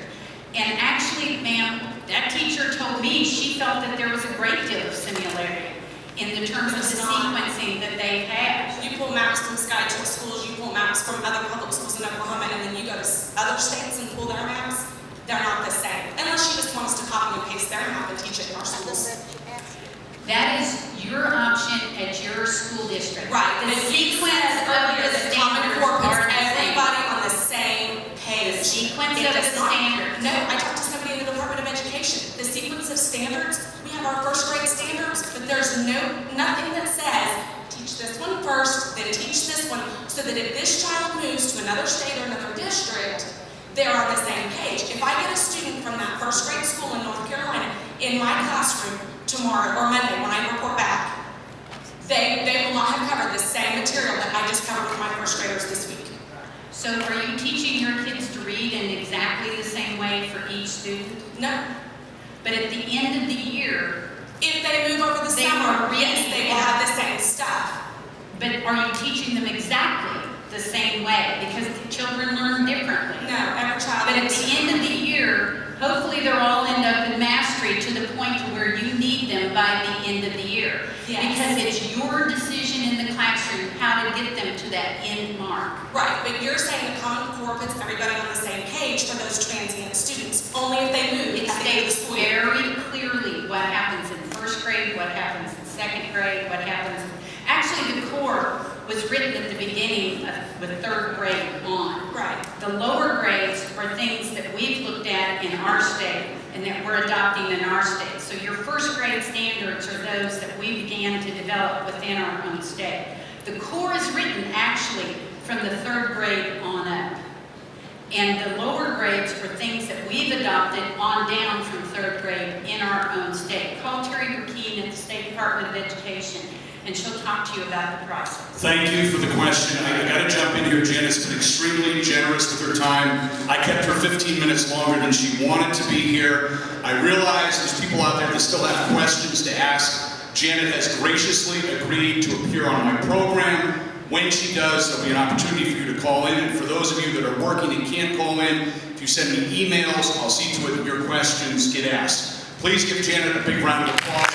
And actually, ma'am, that teacher told me she felt that there was a great deal of similarity in the terms of the sequencing that they've had. You pull maps from Skiatook schools, you pull maps from other public schools in Oklahoma, and then you go to other states and pull their maps. They're not the same. Unless you just want us to copy and paste their map and teach it in our schools. That is your option at your school district. Right. The sequence of the Common standards Core puts are the same. everybody on the same page. The sequence It of the does not. standards. No, I talked to somebody in the Department of Education. The sequence of standards, we have our first grade standards, but there's nothing that says teach this one first, then teach this one, so that if this child moves to another state or another district, they're on the same page. If I get a student from that first grade school in North Carolina in my classroom tomorrow or Monday when I report back, they will not have covered the same material that I just covered with my first graders this week. So are you teaching your kids to read in exactly the same way for each student? No. But at the end of the year, if they move over the they summer, are yes, they will have the same stuff. But are you teaching them exactly the same way? Because the children learn differently. No, every child. But at the end of the year, hopefully they'll all end up in mastery to the point to where you need them by the end of the year. Yes. Because it's your decision in the classroom how to get them to that end mark. Right, but you're saying the Common Core puts everybody on the same page for those transient students, only if they move. It states very clearly what happens in first grade, what happens in second grade, what happens in... Actually, the core was written at the beginning with third grade on. Right. The lower grades are things that we've looked at in our state and that we're adopting in our state. So your first grade standards are those that we began to develop within our own state. The core is written actually from the third grade on up. And the lower grades are things that we've adopted on down from third grade in our own state. Call Terry Burkeen at the State Department of Education, and she'll talk to you about the process. Thank you for the question. I got to jump in here. Janet's been extremely generous with her time. I kept her 15 minutes longer than she wanted to be here. I realize there's people out there that still have questions to ask. Janet has graciously agreed to appear on my program. When she does, there'll be an opportunity for you to call in. And for those of you that are working and can't call in, if you send me emails, I'll see to it that your questions get asked. Please give Janet a big round of applause.